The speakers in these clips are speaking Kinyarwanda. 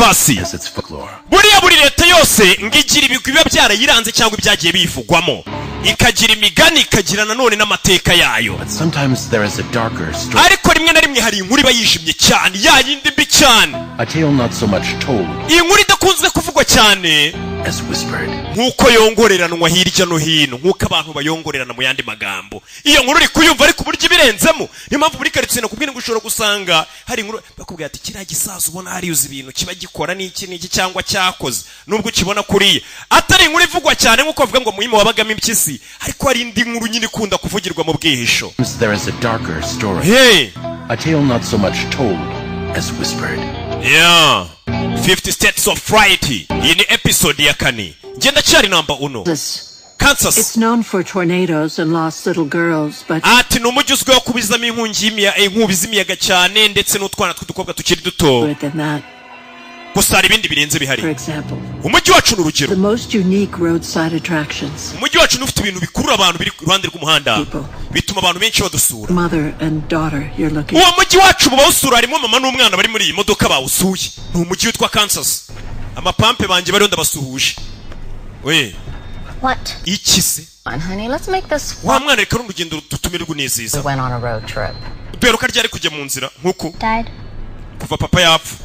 basi buriya buri leta yose ngigira ibigwi biba byarayiranze cyangwa ibyagiye bivugwamo ikagira imigani ikagira nanone n'amateka yayo ariko rimwe na rimwe hari inkuru iba yijimye cyane yayindi mbi cyane iyi nkuru idakunzwe kuvugwa cyane nk'uko yongoreranwa hirya no hino nk'uko abantu bayongorerana mu yandi magambo iyo nkuru uri kuyumva ariko uburyo ibirenzemo niyo mpamvu muri karitsiye nakubwira ngo ushobora gusanga hari inkuru bakubwira ati kiriya gisaza ubona hariuza ibintu kiba gikora n'iki n'iki cyangwa cyakoze nubwo ukibona kuriya atari inkuru ivugwa cyane nk'uko bavuga ngo muhima wabagamo impyisi ariko hari indi nkuru nyine ikunda kuvugirwa mu bwihisho yeah 50 States of Fright iyi ni episode ya 4 ngenda cyari number 1 Kansas. It's known for tornadoes and lost little girls, but ati numujyi uzwiho kubizamo inkubi z'imiyaga cyane ndetse n'utwana tw'udukobwa tukiri duto gusa hari ibindi birenze bihari umujyi wacu n'urugero umujyi wacu n'ufite ibintu bikurura abantu biri iruhande rw'umuhanda bituma abantu benshi badusura uwo mujyi wacu mu bawusura harimo mama n'umwana bari muri iyi modoka bawusuye ni umujyi witwa Kansas amapampe banjye bariho ndabasuhuje we What? Ikise. Honey, let's make this. Wa mwana reka urugendo tutumirwe neziza. We went on a road trip. Beruka ryari kujya mu nzira nkuko. Dad. Kuva papa yapfa.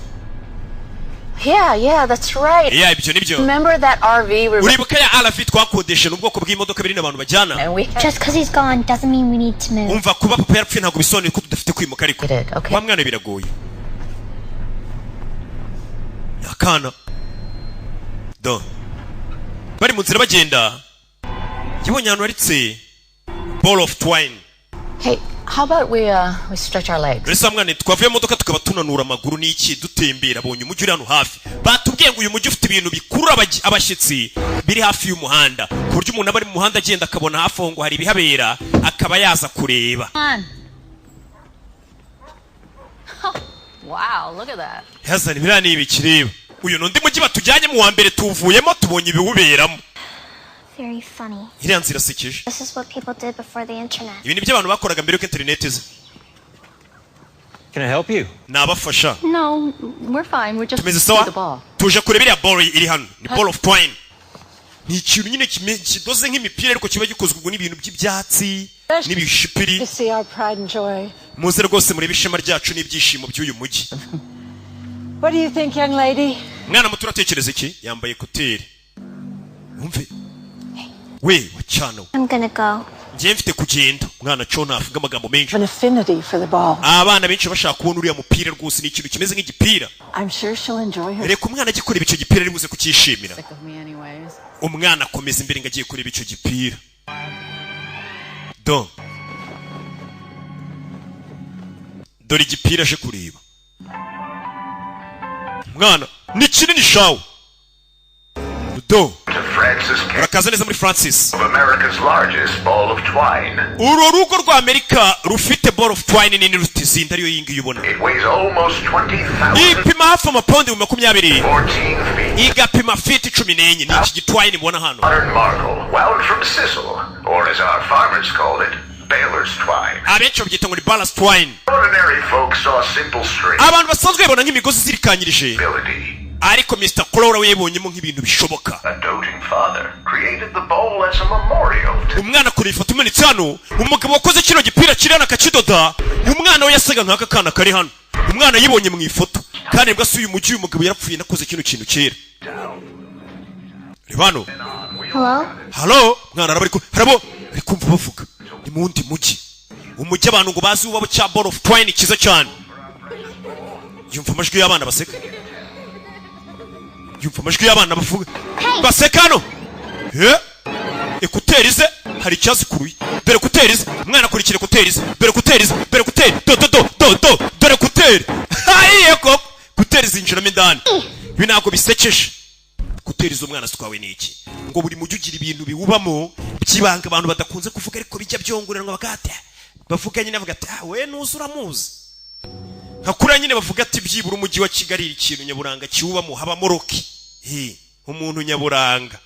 Yeah, that's right. Yeah, ibyo nibyo. Remember that RV we Uribuka ya RV twakodesha n'ubwoko bw'imodoka biri n'abantu bajyana. Just cuz he's gone doesn't mean we need to move. Umva kuba papa yapfuye ntago bisonuye ko tudafite kwimuka ariko. Wa mwana biragoye. Yakana. Do. Bari mu nzira bagenda yibonye ahantu haritse ball of twine. Hey, how about we stretch our legs? Resa mwana twavuye modoka tukaba tunanura amaguru n'iki dutembera bonye umujyi uri hano hafi batubwiye ngo uyu mujyi ufite ibintu bikurura abashyitsi biri hafi y'umuhanda ku buryo umuntu aba ari mu muhanda agenda akabona hafi aho ngo hari ibihabera akaba yaza kureba. Wow, look at that. Yazana birani ibikireba uyu nundi mujyi batujyanye mu wa mbere tuvuyemo tubonye ibiwuberamo. Very funny. Iriya nzira sekeje. This is what people did before the internet. Ibintu by'abantu bakoraga mbere ko internet ize. Can I help you? Nabafasha. No, we're fine. We're just the ball. Tuje kureba iriya ball iri hano. Ni ball of twine. Ni ikintu nyine kidoze nk'imipira ariko kiba gikozwe ubwo n'ibintu by'ibyatsi n'ibishipiri. Muze rwose muri bishema ryacu n'ibyishimo by'uyu mujyi. What do you think, young lady? Mwana muto uratekereza iki? Yambaye koteri. Umve. We wachano. I'm gonna go. Ngiye mfite kugenda. Mwana cona avuga amagambo menshi. An affinity for the ball. Abana benshi bashaka kubona uriya mupira rwose ni ikintu kimeze nk'igipira. I'm sure she'll enjoy her. Reka umwana agiye kureba icyo gipira ari buze kukishimira. Umwana akomeza imbere ngo agiye kureba icyo gipira. Dore igipira aje kureba. Mwana ni kinini shawo. Urakaza neza muri Francis. Uru rugo rwa Amerika rufite ball of twine nini rutizinda ariyo yingi ubona. Ipima hafi amapaundi 20. Igapima feet 14 ni iki gitwine mbona hano. Abenshi babyita ngo ni ballast twine. Abantu basanzwe babona nk'imigozi zirikanyirije. Ariko Mr. Clora we yebonyemo nk'ibintu bishoboka. Umwana kuri ifoto imanitse hano, umugabo wakoze kino gipira kirana akakidoda, umwana we yasaga nk'aka kana kari hano. Umwana yibonye mu ifoto, kandi bwa suyu mujyi uyu mugabo yarapfuye nakoze kino kintu kera. Ribano. Hello, mwana harabo ari kumva bavuga. Ni mundi mujyi. Umujyi abantu ngo bazi ubabo cya ball of twine kiza cyane. Yumva amajwi y'abana baseka. Yumva amajwi y'abana bavuga baseka hano. Ekuteri ze hari cyazikuruye. Dore ekuteri ze umwana akurikira ekuteri ze. Dore ekuteri ze, dore ekuteri. Dore ekuteri. Hayiye ko ekuteri zinjiramo indani. Binago bisekeje. Ekuteri zo mwana sitwawe niki. Ngo buri mujyi ugira ibintu biwubamo byibanga abantu badakunze kuvuga ariko bijya byongoranwa bagate. Bavuga nyine bavuga ati we nuzura muzi. Hakura nyine bavuga ati byibura umujyi wa Kigali ikintu nyaburanga kiwubamo haba moroki. Umuntu nyaburanga.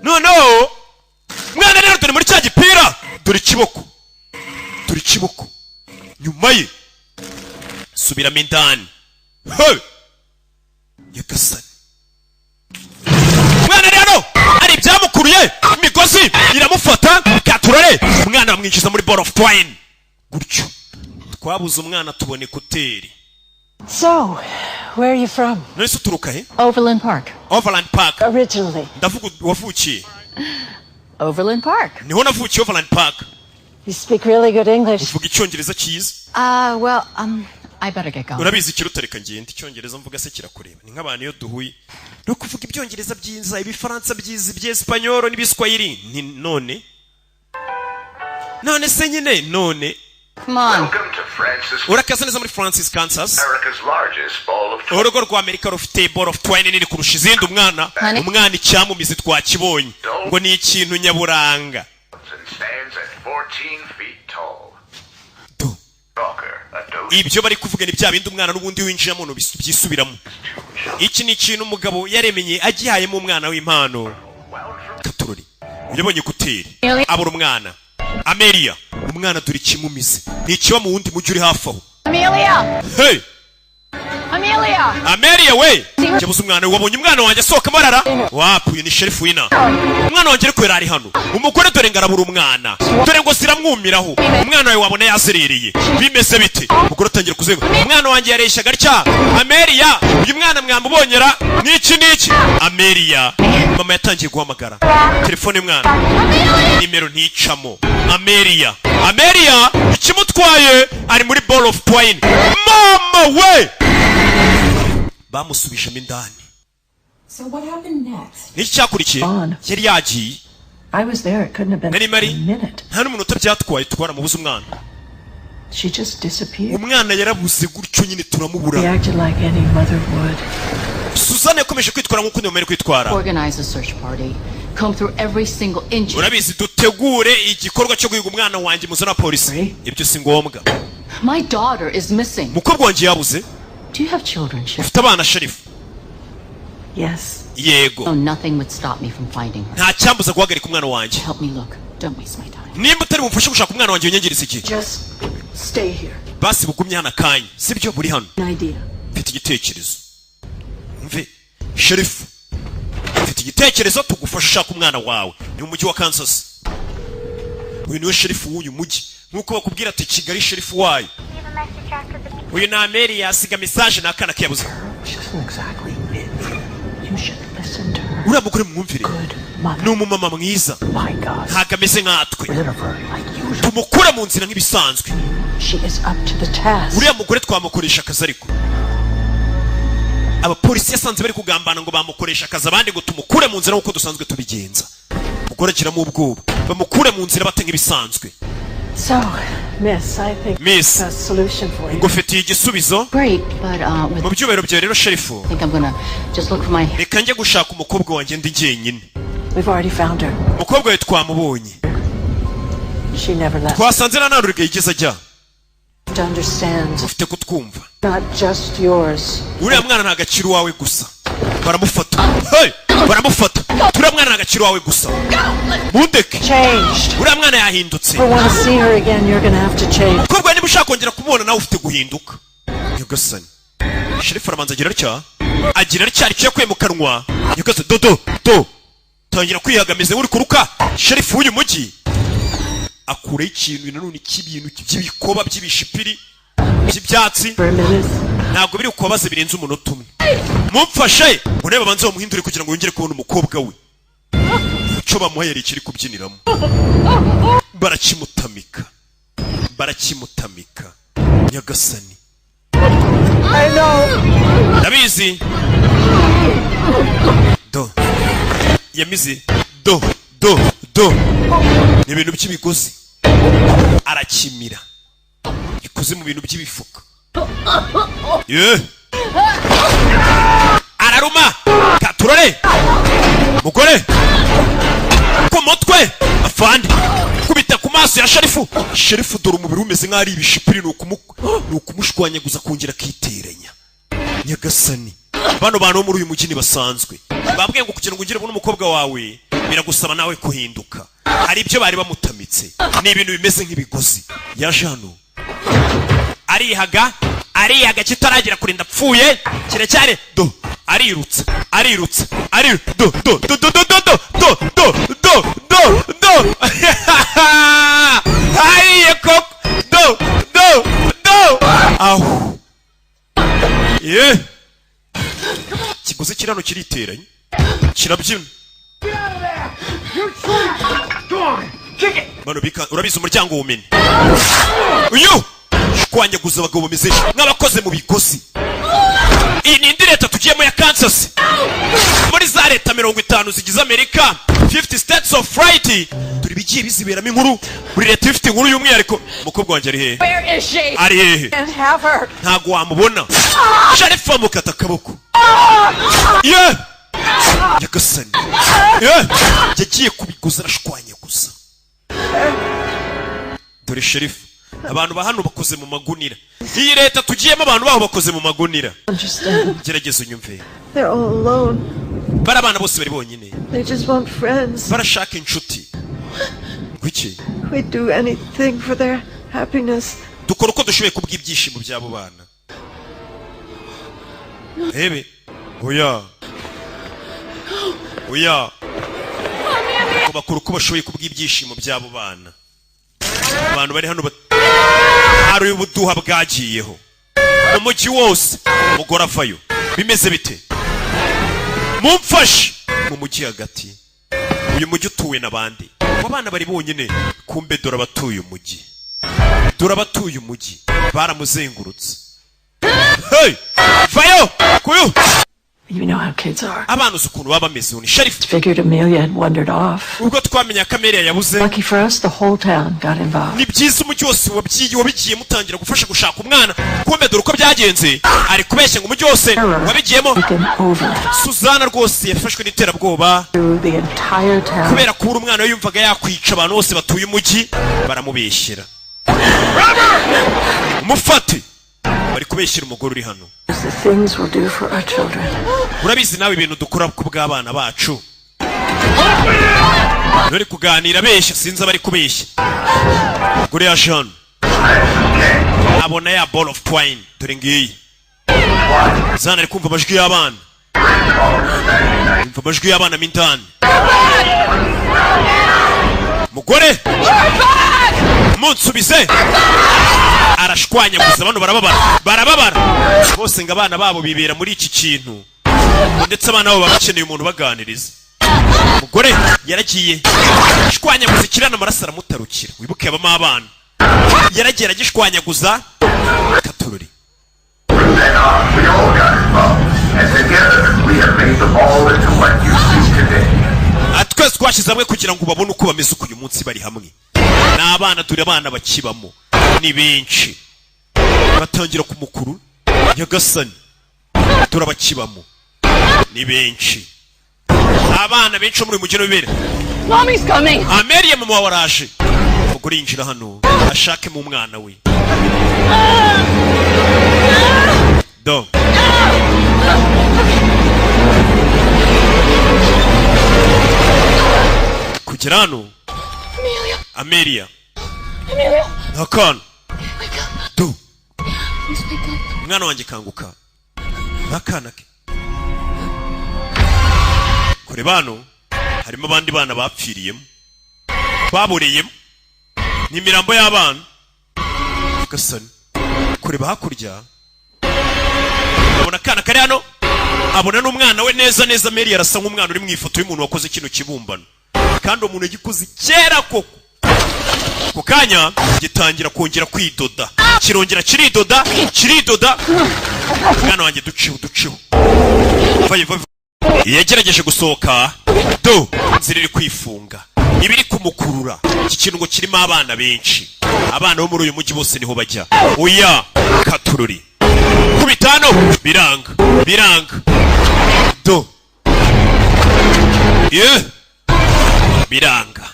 No. Mwana rero dore muri cya gipira. Dore kiboko. Nyuma ye. Subiramo indani. Nyagasani. Umwana rero ari byamukuruye imigozi iramufata katurare umwana bamwinjiza muri ball of twine gutyo twabuze umwana tubone kuteri. So, where are you from? Nese uturuka he? Overland Park. Overland Park. Originally. Ndavuga wavukiye. Overland Park. Niho navukiye Overland Park. You speak really good English. Uvuga icyongereza cyiza. Well, I better get going. Urabizi kirutareka ngende icyongereza mvuga se kirakureba. Ni nk'abantu iyo duhuye no kuvuga ibyongereza byiza, ibifaransa byiza, iby'Espanyol n'ibiswahili. Ni none se nyine none. Come on. Welcome to Francis. Urakaza neza muri Francis, Kansas. America's largest ball of twine. Urugo rwa Amerika rufite ball of twine nini kurusha izindi umwana icyamumizi twakibonye ngo ni ikintu nyaburanga. And stands at 14 feet tall. Do. Stalker, a dose. Ibyo bari kuvuga ni bya bindi umwana n'ubundi winjiramo no byisubiramo. Iki ni ikintu umugabo yaremenye agihayemo umwana w'impano. Katurori. Yabonye kuteri. Abura umwana. Amelia. Umwana duri kimumize. Ni ikiba mu wundi mujyi uri hafi aho. Amelia! Hey! Amelia! Amelia we! Cyabuze umwana wabonye umwana wanjye asohoka marara. Wapuye ni Sheriff wina. Umwana wanjye ariko yari hano. Umugore dore ngarabura umwana. Dore ngo siramwumiraho. Umwana wawe wabona yazerereye. Bimeze bite? Umugore atangira kuzenga. Umwana wanjye yareshya gatya. Amelia! Uyu mwana mwamubonyera. Niki? Amelia. Mama yatangiye guhamagara. Telefone y'umwana. Nimero nticamo. Amelia. Ikimutwaye ari muri ball of twine. Mama we! Bamusubishamo indani. So what happened next? Niki cyakurikiye? Yari yagiye. I was there. It couldn't have been Nari a mari. minute. Nta n'umunota byatwaye twara mubuze umwana. She just disappeared. Umwana yarabuze gutyo nyine He turamubura. acted like any mother would. Suzanne yakomeje kwitwara nk'uko ndemeye kwitwara. Organize a search party. Comb through every single inch. Urabizi dutegure igikorwa cyo guhiga umwana wanjye muzana polisi. Ibyo si ngombwa. My daughter is missing. Mukobwa wanjye yabuze. Do you have children, Sheriff? Ufite abana Sheriff? Yes. Yego. Oh, nothing would stop me from finding her. Nta cyambuza guhagarika umwana wanjye. Help me look. Don't waste my time. Nimba utari bumfashe gushaka umwana wanjye unyangiriza iki? Just stay here. Basi bugumye hano akanya. Sibyo buri hano. An idea. Mfite igitekerezo. Umve Sheriff. Mfite igitekerezo tugufasha ushaka umwana wawe. Ni mu mujyi wa Kansas. Uyu niwe Sheriff w'uyu mujyi. Nkuko bakubwira ati Kigali Sheriff wayo. Leave a message after the beep. Uyu na Amelia asiga message n'akana kiyabuze. She doesn't exactly fit. You should listen to her. Uriya mugore mwumvire. Good mother. Ni umumama mwiza. My God. Ntago ameze nkatwe. Rid of her like usual. Tumukure mu nzira nk'ibisanzwe. She is up to the task. Uriya mugore twamukoresha akazi ariko. Abapolisi yasanze bari kugambana ngo bamukoresha akazi abandi ngo tumukure mu nzira nk'uko dusanzwe tubigenza. Umugore agiramo ubwoba. Bamukure mu nzira bate nk'ibisanzwe. So, Miss, I think Miss. a solution for you. Ngufitiye igisubizo. Great, but Mu byubahiro byawe rero Sheriff. I think I'm gonna just look for my... Reka njye gushaka umukobwa wanjye ndi jyenyine. We've already found her. Umukobwa we twamubonye. She never left. Twasanze na ntarurige yigeze ajya. To understand, Ufite kutwumva. not just yours. Uriya mwana nta gaciro wawe gusa. Baramufata. Hey! Baramufata. Uriya mwana nta gaciro wawe gusa. Mundeke. Changed. Uriya mwana yahindutse. If you want to see her again, you're gonna have to change. Umukobwa niba ushaka kongera kumubona nawe ufite guhinduka. Nyagasani. Sheriff arabanza agira atya. Agira atya ari kuyakuye mu kanwa. Nyagasani do. Tangira kwihagamiza uri kuruka. Sheriff w'uyu mujyi. Akure ikintu nanone cy'ibintu by'ibikoba by'ibishipiri by'ibyatsi. For a minute. Ntabwo biri kubabaza birenze umunota umwe. Mumfashe ureba banze bamuhindure kugira ngo yongere kubona umukobwa we. Icyo bamuhayera ikiri kubyiniramo. Barakimutamika. Nyagasani. I know. Ndabizi. Do. Yamize. Do. Ni ibintu by'imigozi. Arakimira. Ikoze mu bintu by'ibifuka. Araruma. Katurore. Mugore. Ku mutwe. Afande. Kubita ku maso ya Sheriff dore umubiri umeze nk'ari ibishipiri n'ukumushwanyaguza kongera kiteranya. Nyagasani. Bano bantu bo muri uyu mujyi basanzwe. Babwiye ngo kugira ngo ugire ubone umukobwa wawe biragusaba nawe kuhinduka. Hari ibyo bari bamutamitse. Ni ibintu bimeze nk'ibigozi. Yaje hano. Arihaga kitaragira kurinda pfuye. Kiracyari arirutse do hariye koko do aho ye kiguzi kirano kiriteranye kirabyina bano bika urabiza umuryango w'umene uyu kwanyaguza abagabo bameze nk'abakoze mu bigosi. Iyi ni indi leta tugiyemo ya Kansas muri za leta 50 zigize Amerika, 50 states of right. Turi bigiye biziberamo inkuru, buri leta ifite inkuru y'umwihariko. Umukobwa wanjye ari hehe? Where is she? Ari hehe? Can't have her. Ntago wamubona. Sheriff amukata akaboko. Yeah. Yakasani. Yeah. Yagiye kubiguza arashwanya gusa. Dore sheriff, abantu bahano bakoze mu magunira. Iyi leta tugiyemo abantu baho bakoze mu magunira. Gerageza unyumve. They're all alone. Barabana bose bari bonyine. They just want friends. Barashaka inshuti. Kuki? We'd do anything for their happiness. Dukora uko dushoboye kubw'ibyishimo by'abo bana. Hebe. Oya. Bakora uko bashoboye kubw'ibyishimo by'abo bana. Abantu bari hano hari ubuduha bwagiyeho. Mu mujyi wose umugore avayo. Bimeze bite? Mumfashe mu mujyi hagati. Uyu mujyi utuwe n'abandi. Abana bari bonyine, kumbe dora batuye umujyi. Baramuzengurutse. Hey! Vayo! Kuyu! You know how kids are. Abantu ukuntu baba bameze ni Sheriff. Figured Amelia had wandered off. Ubwo twamenya Amelia yabuze. Lucky for us, the whole town got involved. Ni byiza umujyi wose wabigiye mutangira gufasha gushaka umwana. Kumbe dore uko byagenze. Ari kubeshya ngo umujyi wose wabigiyemo. Suzana rwose yafashwe n'iterabwoba. The entire town. Kubera kubura umwana we yumvaga yakwica abantu bose batuye umujyi, baramubeshyera. Mufate. Bari kubeshyira umugore uri hano. The things we'll do for our children. Urabizi nawe ibintu dukora ku bw'abana bacu. Nuri kuganira beshya sinza bari kubeshya. Gure ya Jean. Abona ya ball of twine dore ngiyi. Zana ari kumva amajwi y'abana. Kumva amajwi y'abana mindani. Mugore. Munsubize. Arashwanya gusa abantu barababara bose ngo abana babo bibera muri iki kintu, ndetse abana babo bakeneye umuntu baganiriza. Mugore yaragiye shwanya gusa kirana amaraso aramutarukira. Wibuke abamo abana yaragiye agishwanyaguza katururi. Atwese twashyize hamwe kugira ngo babone uko bameze uyu munsi bari hamwe. N'abana turi abana bakibamo ni benshi, batangira ku mukuru Nyagasani turabakibamo ni benshi, abana benshi muri mugero bibere. Mommy's coming. Amelia mama waraje. Umugore yinjira hano ashake mu mwana we. Do kugera hano Amelia Nakana Do mwana wanjye kanguka nakana ke kure bano harimo abandi bana bapfiriyemo baboreyemo n'imirambo y'abana. Gasani kureba hakurya abona kana kare hano, abona n'umwana we neza Mary arasa nk'umwana uri mu ifoto y'umuntu wakoze kino kibumbano, kandi umuntu yagikoze kera koko. Ku kanya gitangira kongera kwidoda, kirongera kiridoda. Mwana wanjye duciho vaye yagerageje gusohoka do nziriri kwifunga ibiri kumukurura. Iki kintu ngo kirimo abana benshi, abana bo muri uyu mujyi bose niho bajya. Oya katururi kubitano biranga do biranga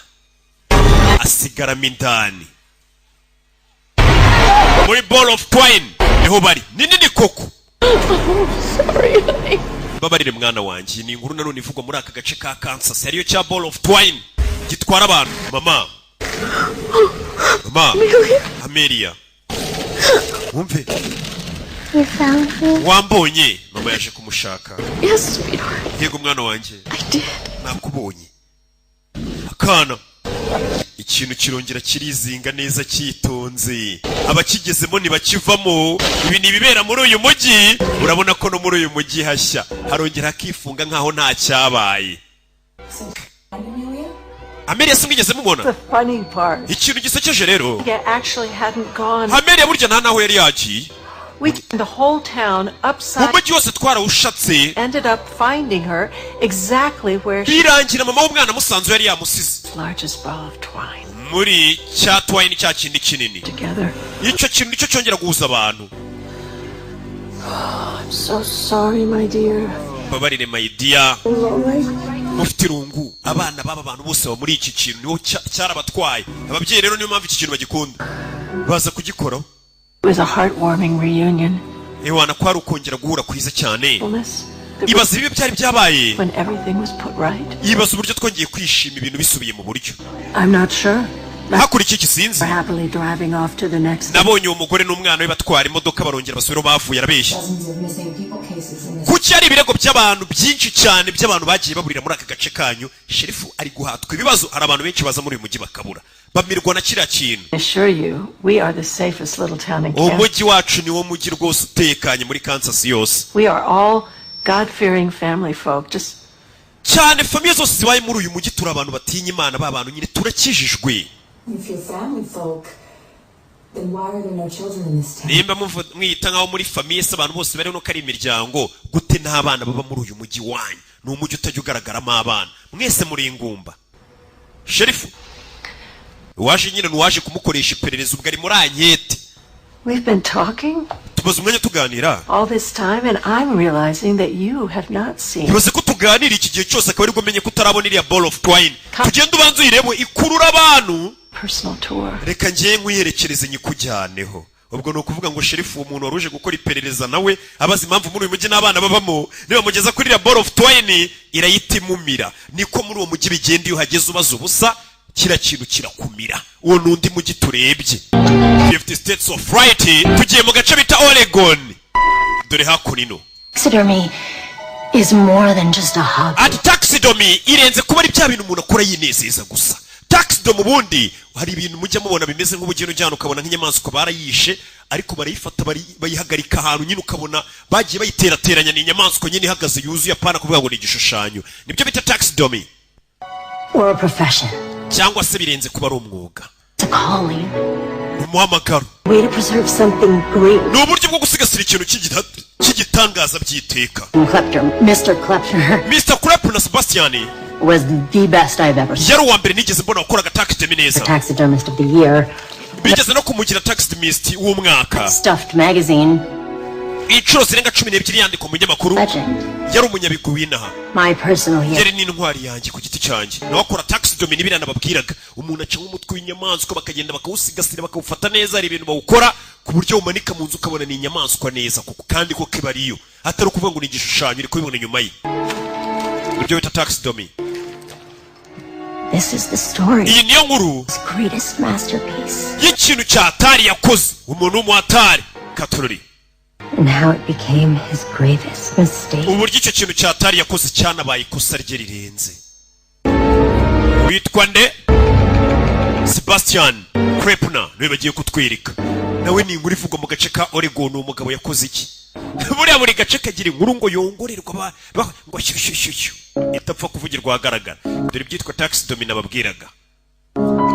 asigara mindani muri ball of twine niho bari. Nini koko. Sorry, honey. Babarire mwana wanjye, ni inkuru nanone ivugwa muri aka gace ka Kansas ariyo cya ball of twine gitwara abantu. Mama Amelia wumve You found me? wambonye mama yaje kumushaka Yes, sweetheart. yego mwana wanjye I did. nakubonye akana ikintu kirongera kirizinga neza cyitonze abakigezemo ntibakivamo ibi ni ibibera muri uyu mujyi urabona ko no muri uyu mujyi hashya harongera hakifunga nkaho nta cyabaye Amelia simwigeze mubona The funny part. ikintu gisekeje rero He actually hadn't gone. Amelia burya nta naho yari yagiye We turned the whole town upside. umujyi wose twarawushatse Ended up finding her exactly where she birangira mama w'umwana musanzu yari yamusize largest ball of twine muri cya twine cya kindi kinini together. icyo kintu nicyo cyongera guhuza abantu I'm so sorry, my dear. babarire my dear Lonely. mufite irungu abana baba bantu bose baba muri iki kintu niho cyarabatwaye ababyeyi rero niyo mpamvu iki kintu bagikunda baza kugikoraho It was a heartwarming reunion. ewana ko hari ukongera guhura kwiza cyane Illness. ibaza ibibi byari byabaye When everything was put right. ibaza uburyo twongeye kwishima ibintu bisubiye mu buryo I'm not sure. hakurikije igisinzi We're happily driving off to the next. nabonye uwo mugore n'umwana we batwara imodoka barongera basubiraho bavuye arabeshya Dozens of missing people cases in this. kuki hari ibirego by'abantu byinshi cyane by'abantu bagiye baburira muri aka gace kanyu sherifu ari guhatwa ibibazo hari abantu benshi baza muri uyu mujyi bakabura bamirwa na kiriya kintu I assure you, we are the safest little town in uwo Kansas. mujyi wacu niwo mujyi rwose utekanye muri Kansas yose We are all God-fearing family folk. Just cyane famiye zose zibaye muri uyu mujyi turi abantu batinya imana ba bantu nyine turakijijwe If you're family folk, then why are there no children in this town? nimba mwita nkaho muri famiye se abantu bose bariho nuko ari imiryango gute nta bana baba muri uyu mujyi wanyu ni umujyi utajya ugaragaramo abana mwese muri ingumba sherifu waje nyine nuwaje kumukoresha iperereza ubwo ari muri ankete we've been talking tumaze umwanya tuganira all this time, and I'm realizing that you have not seen. ibaze ko tuganira iki gihe cyose akaba aribwo umenye ko utarabona iriya ball of twine tugenda ubanza uyirebe ikurura abantu Personal tour. reka ngiye nkwiyerekereze nyikujyaneho ubwo ni ukuvuga ngo sherifu umuntu wari uje gukora iperereza nawe abaza impamvu muri uyu mujyi n'abana babamo nibamugeza kuri iriya ball of twine irayita imumira niko muri uwo mujyi bigenda iyo uhageze ubaza ubusa kiriya kintu kirakumira uwo ni undi mujyi turebye 50 states of right tugiye mu gace bita Oregon dore hakuno Taxidermy is more than just a hobby. ati taxidermy irenze kuba ari bya bintu umuntu akora yinezeza gusa taxidermy ubundi hari ibintu mujya mubona bimeze nk'ubugeni ujyana ukabona nk'inyamaswa barayishe ariko barayifata bayihagarika ahantu nyine ukabona bagiye bayiterateranya ni inyamaswa nyine ihagaze yuzuye apana kuvuga ngo ni igishushanyo nibyo bita taxidermy Or a profession. cyangwa se birenze kuba ari umwuga It's a calling. umuhamagaro Way to preserve something great. ni uburyo bwo gusigasira ikintu cy'igitangaza by'iteka Mr. Klepner Mr. Klepner na Sebastian was the best I've ever seen. yari uwa mbere nigeze mbona wakoraga taxidermy neza Taxidermist of the year. bigeze no kumugira taxidermist w'umwaka Stuffed magazine. inshuro zirenga 12 yandikwa mu binyamakuru Legend. yari umunyabigwi w'inaha My personal hero. yari n'intwari yanjye ku giti cyanjye nawe akora taxidermy n'ibirana babwiraga umuntu aca nk'umutwe w'inyamaswa bakagenda bakawusigasira bakawufata neza hari ibintu bawukora ku buryo umanika mu nzu ukabona ni inyamaswa neza kuko kandi ko kiba ariyo atari ukuvuga ngo ni igishushanyo uri kubibona inyuma ye ibyo bita taxidermy This is the story. iyi niyo nkuru His greatest masterpiece. y'ikintu cya Atari yakoze umuntu w'umuhatari katorori And how it became his gravest mistake. uburyo icyo kintu cya Atari yakoze cyanabaye ikosa rye rirenze witwa nde Sebastian Klepner niwe bagiye kutwereka nawe ni inkuru ivugwa mu gace ka Oregon umugabo yakoze iki buriya buri gace kagira inkuru ngo yongorerwa ngo shyushyushyushyu itapfa kuvugirwa ahagaragara dore ibyitwa taxidermy nababwiraga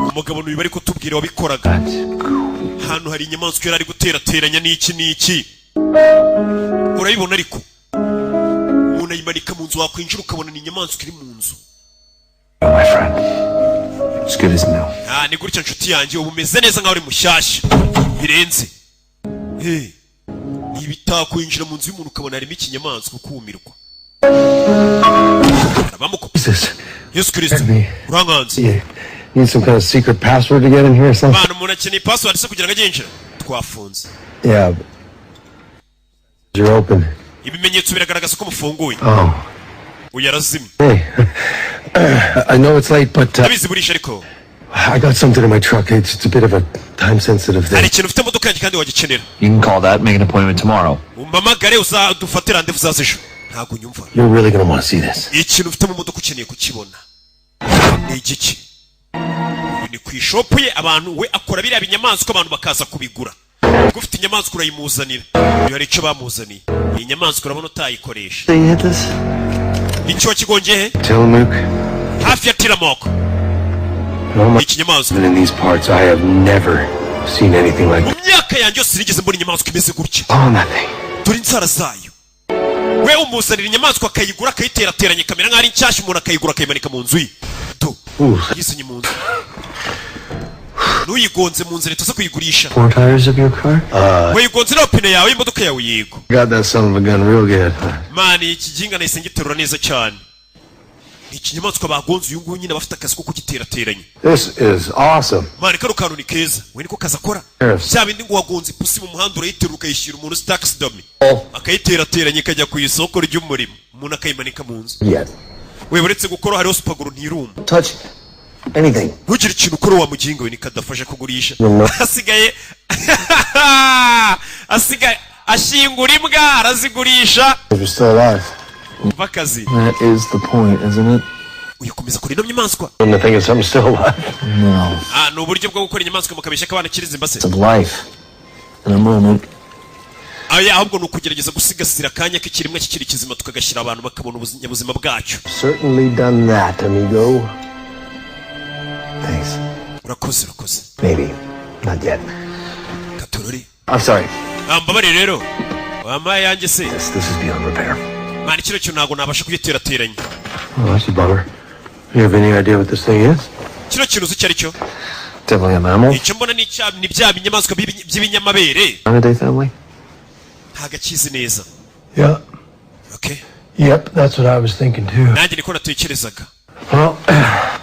umugabo n'uyu bari kutubwira wabikoraga hano hari inyamaswa yari ari guterateranya n'iki urayibona ariko umuntu ayimanika mu nzu wakwinjira ukabona ni inyamaswa iri mu nzu My friend. As good as new. ni gutya nshuti yanjye ubu umeze neza nkaho uri mushyashya birenze ni ibitakwinjira mu nzu y'umuntu ukabona harimo ikinyamaswa ukumirwa Jesus. Yesu Kristo urankanze You need some kind of secret password to get in here or something? abantu umuntu akeneye password se kugira ngo ajye yinjira twafunze Yeah. You're open. ibimenyetso biragaragaza ko mufunguye Oh. uyarazimye Hey. I know it's late, but ndabizi burisha ariko I got something in my truck. It's a bit of a time-sensitive hari thing. ikintu ufite mu modoka yanjye kandi wagikenera. You can call that, make an appointment tomorrow. Umpamagare uzadufatira randevu uzaza ejo. Ntabwo nyumva. You're really gonna want to see this. Ikintu ufite mu modoka ukeneye kukibona. Ni igiki? Ni ku ishopu ye abantu we akora biriya binyamaswa abantu bakaza kubigura. Ubwo ufite inyamaswa urayimuzanira. Iyo hari icyo bamuzaniye. Iyi nyamaswa urabona utayikoresha. So you hit this? Icyo kigongehe? Tillamook. Hafi ya Tillamook. Ikinyamaswa. In these parts, I have never seen anything like it. Mu myaka yanjye yose nigeze mbona inyamaswa imeze gutya. Oh, nothing. Dore inzara zayo. We umuzanira inyamaswa akayigura akayiterateranya kamera nk'ari nshyashya umuntu akayigura akayimanika mu nzu ye. Do. Yisunye mu nzu. Nuyigonze mu nzu leta zo kuyigurisha. 4 tires of your car? Wayigonze na pine yawe imodoka yawe yego. Got that son of a gun real good. Mani iki ginga nahise ngiterura neza cyane. Ikinyamaswa bagonze uyu nguyu nyine bafite akazi ko kugiterateranya. This is awesome. Mani karo kantu ni keza. We niko kazakora. Cya bindi ngo wagonze ipusi mu muhanda urayiterura ukayishyira umuntu tax dummy. Akayiterateranya ikajya ku isoko ry'umurimo. Umuntu akayimanika mu nzu. We buretse gukora hariho supaguru ntirumba. Touch anything. Ntugire ikintu ukora wa muginga we nikadafasha kugurisha. Asigaye ashingura imbwa arazigurisha. You're still alive. Vakazi. That is the point, isn't it? Uyakomeza kuri ino nyamaswa. The thing is, I'm still alive. No. Ni uburyo bwo gukora inyamaswa mukabeshya ko abana kiriza imbase. It's a life. In a moment. Ahubwo ni ukugerageza gusigasira akanya k'ikirimwe kikiri kizima tukagashyira abantu bakabona ubuzima bwacyo. Certainly done that, amigo. Thanks. Urakoze. Maybe. Not yet. Katorori. I'm sorry. Mbabare rero. Wamaye yanjye se. This is beyond repair. Mani kino cyo ntago nabasha kugiterateranya. Oh, that's a bummer. You have any idea what this thing is? Kino kintu uzi cyari cyo? Definitely a mammal. Icyo mbona ni bya binyamaswa by'ibinyamabere. Anaday family? Ntago akizi neza. Yeah. Okay. Yep, that's what I was thinking too. Nanjye niko natekerezaga. Well,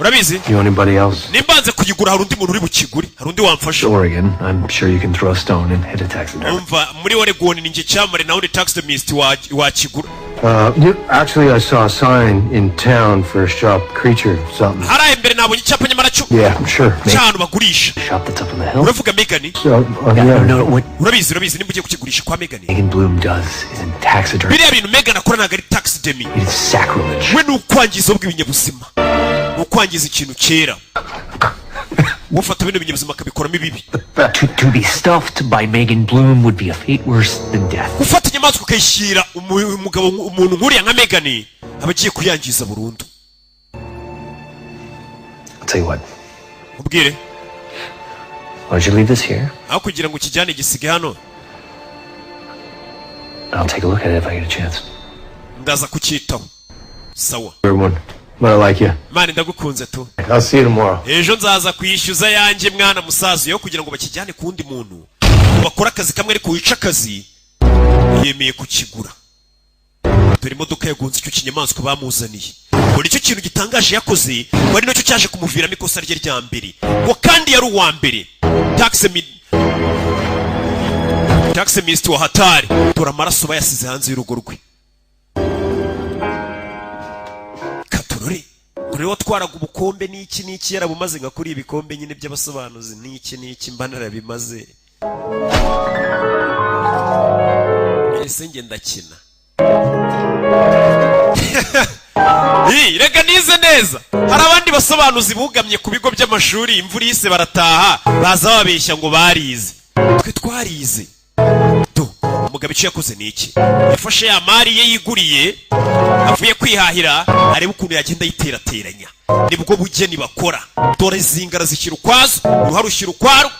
urabizi? You anybody else? Nimbanze kuyigura hari undi muntu uri bukigure, hari undi wamfasha. Oregon, I'm sure you can throw a stone and hit a taxidermist. Umva muri Oregon ninjye cyamare nawe taxidermist wakigura. Actually, I saw a sign in town for a shop creature something. Haraye mbere nabonye icyapa nyamara cyo. Yeah, I'm sure. Cyano bagurisha. Shop that's up on the hill. Uravuga Megan? So, no, what? Urabizi nimba ugiye kukigurisha kwa Megan. Megan Bloom does is in taxidermy. Biriya bintu Megan akora ntago ari taxidermy. It is sacrilege. We n'ukwangiza ubw'ibinyabuzima. Ukwangiza ikintu cyera. Wafata bino binyabuzima akabikoramo ibibi. To be stuffed by Megan Bloom would be a fate worse than death. Ufata inyamaswa ukayishyira umuntu nkuriya nka Megan abagiye kuyangiza burundu. I'll tell you what. Ubwire. Why don't you leave this here? Aho kugira ngo kijyane gisige hano. I'll take a look at it if I get a chance. Ndaza kucyitaho. Sawa. Everyone, but I like you. Mani ndagukunze tu. I'll see you tomorrow. Ejo nzaza kwishyuza yanjye mwana musaza yo kugira ngo bakijyane kundi muntu. Bakora akazi kamwe ariko wica akazi. Yemeye kukigura. Dore imodoka yagonze icyo kinyamaswa bamuzaniye. Ngo nicyo kintu gitangaje yakoze, wari nacyo cyaje kumuviramo ikosa rye rya mbere. Ngo kandi yari uwa mbere. Taximist wa hatari. Tora amaraso bayasize hanze y'urugo rwe. Katorori. Kuri watwaraga ubukombe n'iki yarabumaze nka kuri ibikombe nyine by'abasobanuzi n'iki mbanara bimaze. Ese nge ndakina. Rega nize neza. Hari abandi basobanuzi bugamye ku bigo by'amashuri imvura yise barataha baza babeshya ngo barize. Twe twarize. Umugabo icyo yakoze niki? Yafashe ya mari ye yiguriye avuye kwihahira areba ukuntu yagenda yiterateranya. Nibwo bugeni bakora. Dore zingara zishyira ukwazo, uharushyira ukwaro.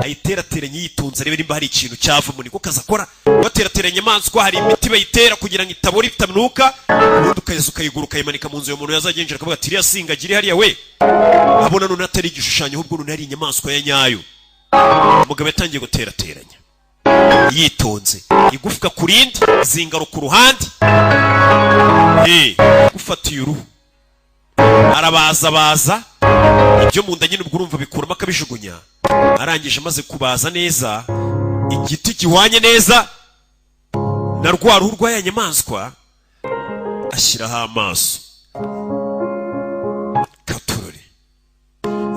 Ayiterateranya yitunze arebe nimba hari ikintu cyava mu niko kazakora. Baterateranya inyamaswa hari imiti bayitera kugira ngo itabora itanuka. Ubundi ukayigura ukayimanika mu nzu yo muntu yazagenjera akavuga ati iriya singagiri hariya we. Abona none atari igishushanyo ahubwo none ari inyamaswa ya nyayo. Umugabo yatangiye guterateranya. Yitonze igufwa kurindi zingaro ku ruhande gufatiye uruhu arabaza ibyo mu nda nyine ubwo urumva bikuramo akabijugunya arangije maze kubaza neza igiti gihwanye neza na rwa ruhu rw'aya nyamaswa ashyiraho amaso. Katorori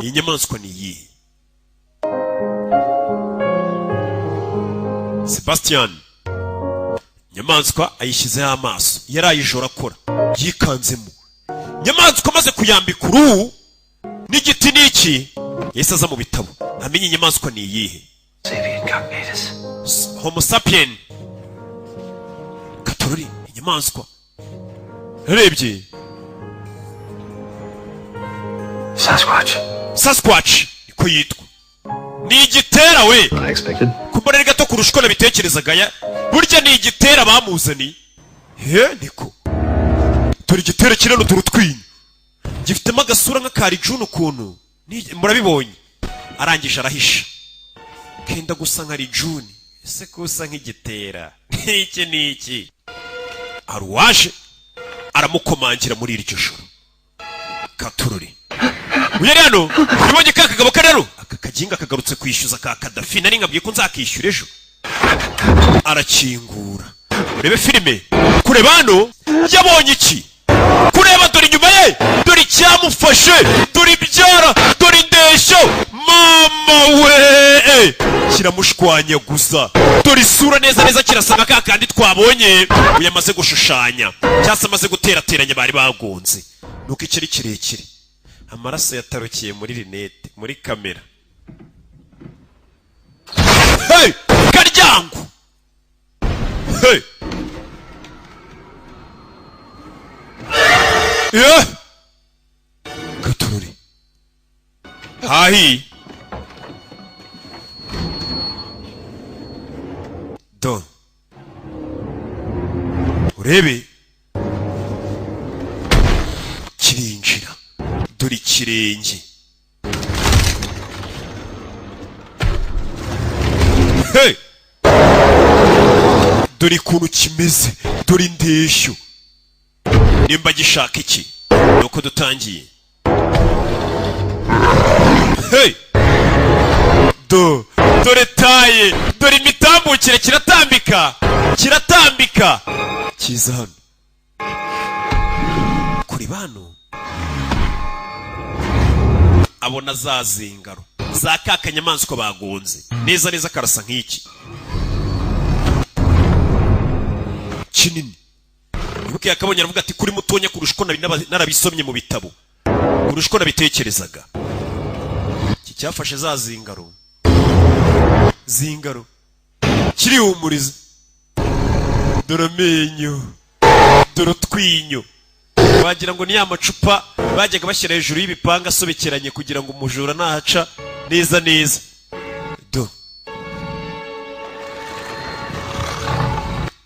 iyi nyamaswa ni iyihe? Sebastian nyamaswa ayishyizeho amaso, yaraye ijoro akora, yikanzemo. Nyamaswa amaze kuyambika uruhu n'igiti n'iki, yahise aza mu bitabo amenye inyamaswa ni iyihe. Homo sapien. Katorori inyamaswa yarebye Sasquatch niko yitwa. Ni igitera we. Kumbona ari gato kurusha uko nabitekerezaga ya. Burya ni igitera bamuzani. Niko. Turi igitera kirano turutwinyo. Gifitemo agasura nk'akari June ukuntu. Murabibonye. Arangije arahisha. Kenda gusa nk'ari June. Ese kusa nk'igitera. Iki ni iki? Aruwaje aramukomangira muri iryo joro. Katururi. Uyari hano, nibonye ka kagabo karero. Aka kajinga kagarutse kwishyuza ka Kadafi, nari ngabwiye ko nzakishyura ejo. Arakingura. Urebe filime. Kureba hano, yabonye iki? Kureba dore inyuma ye, dore icyamufashe, dore ibyara, dore indeshyo. Mama we! Kiramushwanya gusa. Dore isura neza neza kirasanga ka kandi twabonye. Uyamaze gushushanya. Cyase amaze guterateranya bari bagonze. Nuko ikiri kirekire. Amaraso yatarukiye muri rinete, muri kamera. Hey! Karyango! Hey! Yeah! Katururi. Hahi! Do. Urebe. Kirinjira. Dore ikirenge. Hey! Dore ukuntu kimeze, dore indeshyo. Nimba gishaka iki? Nuko dutangiye. Hey! Dore taye, dore imitambukire kiratambika. Kiratambika. Kiza hano. Kuri bano. Abona za zingaro. Za kakanyamaswa bagonze. Neza neza karasa nk'iki. Kinini. Ibuke yakabonye aravuga ati kuri mutonya kurusha uko narabisomye mu bitabo. Kurusha uko nabitekerezaga. Iki cyafashe za zingaro. Zingaro. Kiri humuriza. Dore amenyo. Dore twinyo. Bagira ngo ni ya macupa bajyaga bashyira hejuru y'ibipanga asobekeranye kugira ngo umujura nahaca neza neza.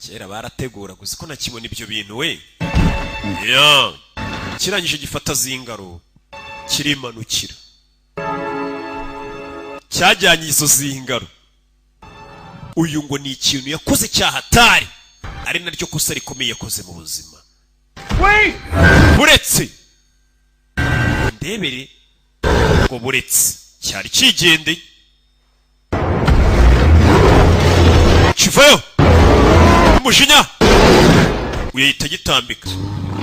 Kera barategura gusa ko nakibona ibyo bintu we. Kirangije gifata zingaro kirimanukira. Cyajyanye izo zingaro. Uyu ngo ni ikintu yakoze cyahatari, ari naryo kosa rikomeye yakoze mu buzima. Buretse ndebere ngo buretse cyari kigendeye. Kivayo umujinya uyita gitambika.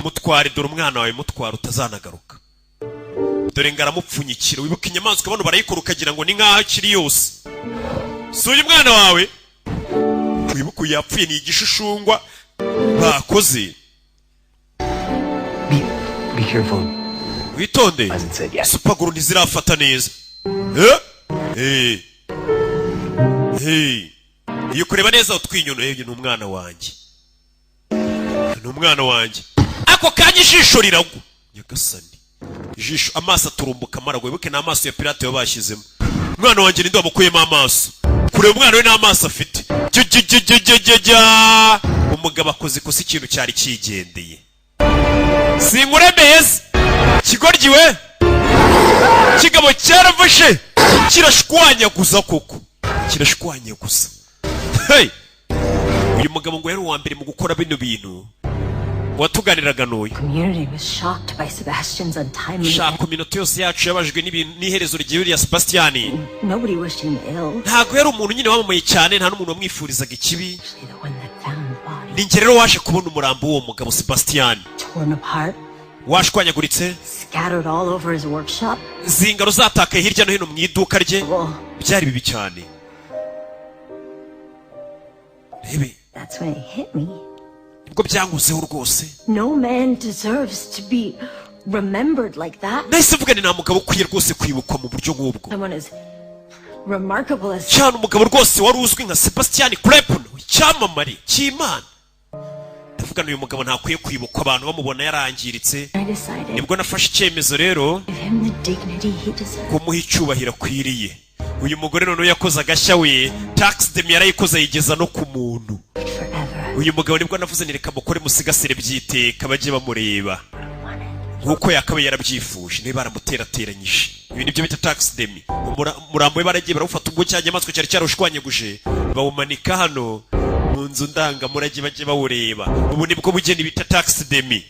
Mutware dore umwana wawe, mutware utazanagaruka. Dore ngaramupfunyikira. Wibuka inyamaswa bano barayikora ukagira ngo ni nkaho kiri yose. Suye umwana wawe. Wibuka yapfuye ni igishushushungwa bakoze. Be careful. Witonde. Supaguru ntizirafata neza. Iyo kureba neza utwinyono ni umwana wanjye. Ni umwana wanjye. Ako kanya ijisho riragwa. Nyagasani. Ijisho amaso aturumbuka maragwe. Wibuke na amaso ya pirate yabashyizemo. Umwana wanjye ninde wamukuyemo amaso. Kureba umwana we n'amaso afite. Umugabo akoze ikosa ikintu cyari kigendeye. Sinkuremeye kigoryi we. Kigabo cyaravushe. Kirashwanya gusa koko. Kirashwanya gusa. Hey! Uyu mugabo ngo yari uwa mbere mu gukora bino bintu. Watuganiraga n'uyu. Community was shocked by Sebastian's untimely death. Community yose yacu yabajwe n'iherezo ry'iyo ya Sebastian. Nobody wished him ill. Ntago yari umuntu nyine wamamaye cyane, nta n'umuntu wamwifurizaga ikibi. Ni rero waje kubona umurambo w'uwo mugabo Sebastian. Torn apart. washwanyaguritse, scattered all over his workshop. zingaro zatakaye hirya no hino mu iduka rye. Byari bibi cyane. Rebe, That's when it hit me. nibwo byanguzeho rwose. No man deserves to be remembered like that. Nahise mvuga ni nta mugabo ukwiye rwose kwibukwa mu buryo nk'ubwo. Someone as remarkable as cyane umugabo rwose wari uzwi nka Sebastian Clepon, icyamamare cy'Imana. Ndavuga uyu mugabo ntakwiye kwibukwa abantu bamubona yarangiritse. I decided Nibwo nafashe icyemezo rero give him the dignity he deserves. kumuha icyubahiro akwiriye. Uyu mugore noneho yakoze agashya we, taxidermy yarayikoze ayigeza no ku muntu. Forever. Uyu mugabo nibwo navuze ni reka mukore musigasire byiteka bajye bamureba nkuko yakabaye yarabyifuje, niba baramuterateranyije. Ibi nibyo bita taxidermy. Umurambo we baragiye barawufata ubwo cyanyamaswa cyari cyarushwanyaguje bawumanika hano mu nzu ndangamurage bajye bawureba. Ubu nibwo bugeni bita taxidermy.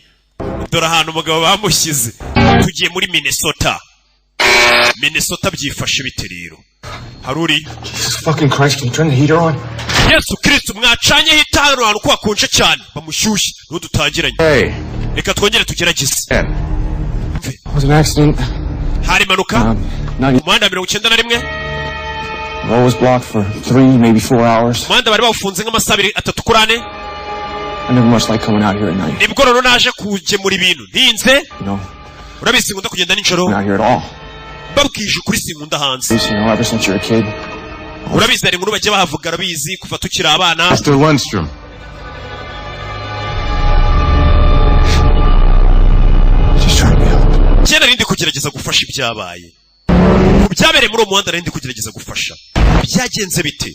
Dore ahantu umugabo bamushyize. Tugiye muri Minnesota. Minnesota byifashe bite rero? Haruri Jesus fucking Christ, can you turn the heater on? Yesu Kristo mwacanye hita hano ahantu ko hakonje cyane bamushyushye n'udutangiranye. Hey. Reka twongere tugerageze. It was an accident. Hari impanuka umuhanda 91 Road was blocked for 3, maybe 4 hours. umuhanda bari bawufunze nk'amasaha 3 kuri 4. I never much like coming out here at night. Nibwo rero naje kugemura ibintu ntinze. You know, Urabizi ngunda kugenda nijoro. not here at all. Babwije kuri sinkunda hanze. You know, ever since you're a kid. Urabizi ari nkuru bajye bahavuga arabizi kuva tukiri abana. Mr. Lundstrom. Just trying to help. Cyane rindi kugerageza gufasha ibyabaye. Ku byabereye muri uwo muhanda rindi kugerageza gufasha. Byagenze bite?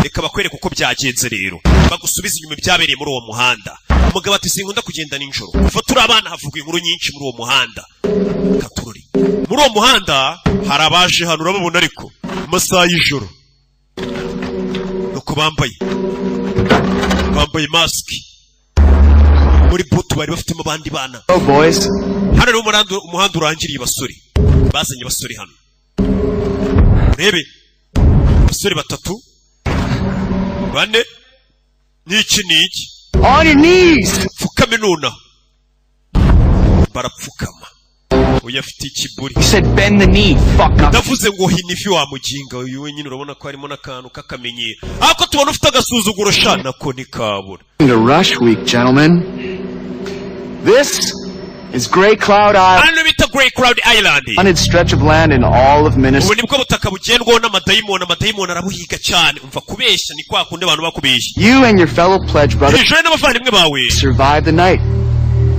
Reka bakwereke uko byagenze rero. Bagusubiza inyuma byabereye muri uwo muhanda. Umugabo ati sinkunda kugenda ninjoro. Kuva turi abana havuga inkuru nyinshi muri uwo muhanda. Katurori. Muri uwo muhanda hari abaje hano urababona ariko amasaha y'ijoro. Nuko bambaye mask. Muri butu bari bafitemo abandi bana. Oh boys. Hano rero umuhanda urangiriye basore. Bazanye basore hano. Urebe. Basore 3. 4. Niki. On your knees. Pfukame nuna. Barapfukama. Uyafite ikiburi. He said bend the knee. Fuck up. Ndavuze ngo hini fi wa mujinga uyu wenyine urabona ko harimo nakantu kakamenyera. Ako tubona ufite agasuzuguro shana ko ni kabura. The rush week, gentlemen. This is Grey Cloud Island. Hano bita Grey Cloud Island. Uned stretch of land in all of Minnesota. Ubu nibwo butaka bugendwaho n'amadayimoni arabuhiga cyane. Umva kubeshya ni kwa kundi abantu bakubeshya. You and your fellow pledge brothers Ijoro n'abavandimwe bawe survive the night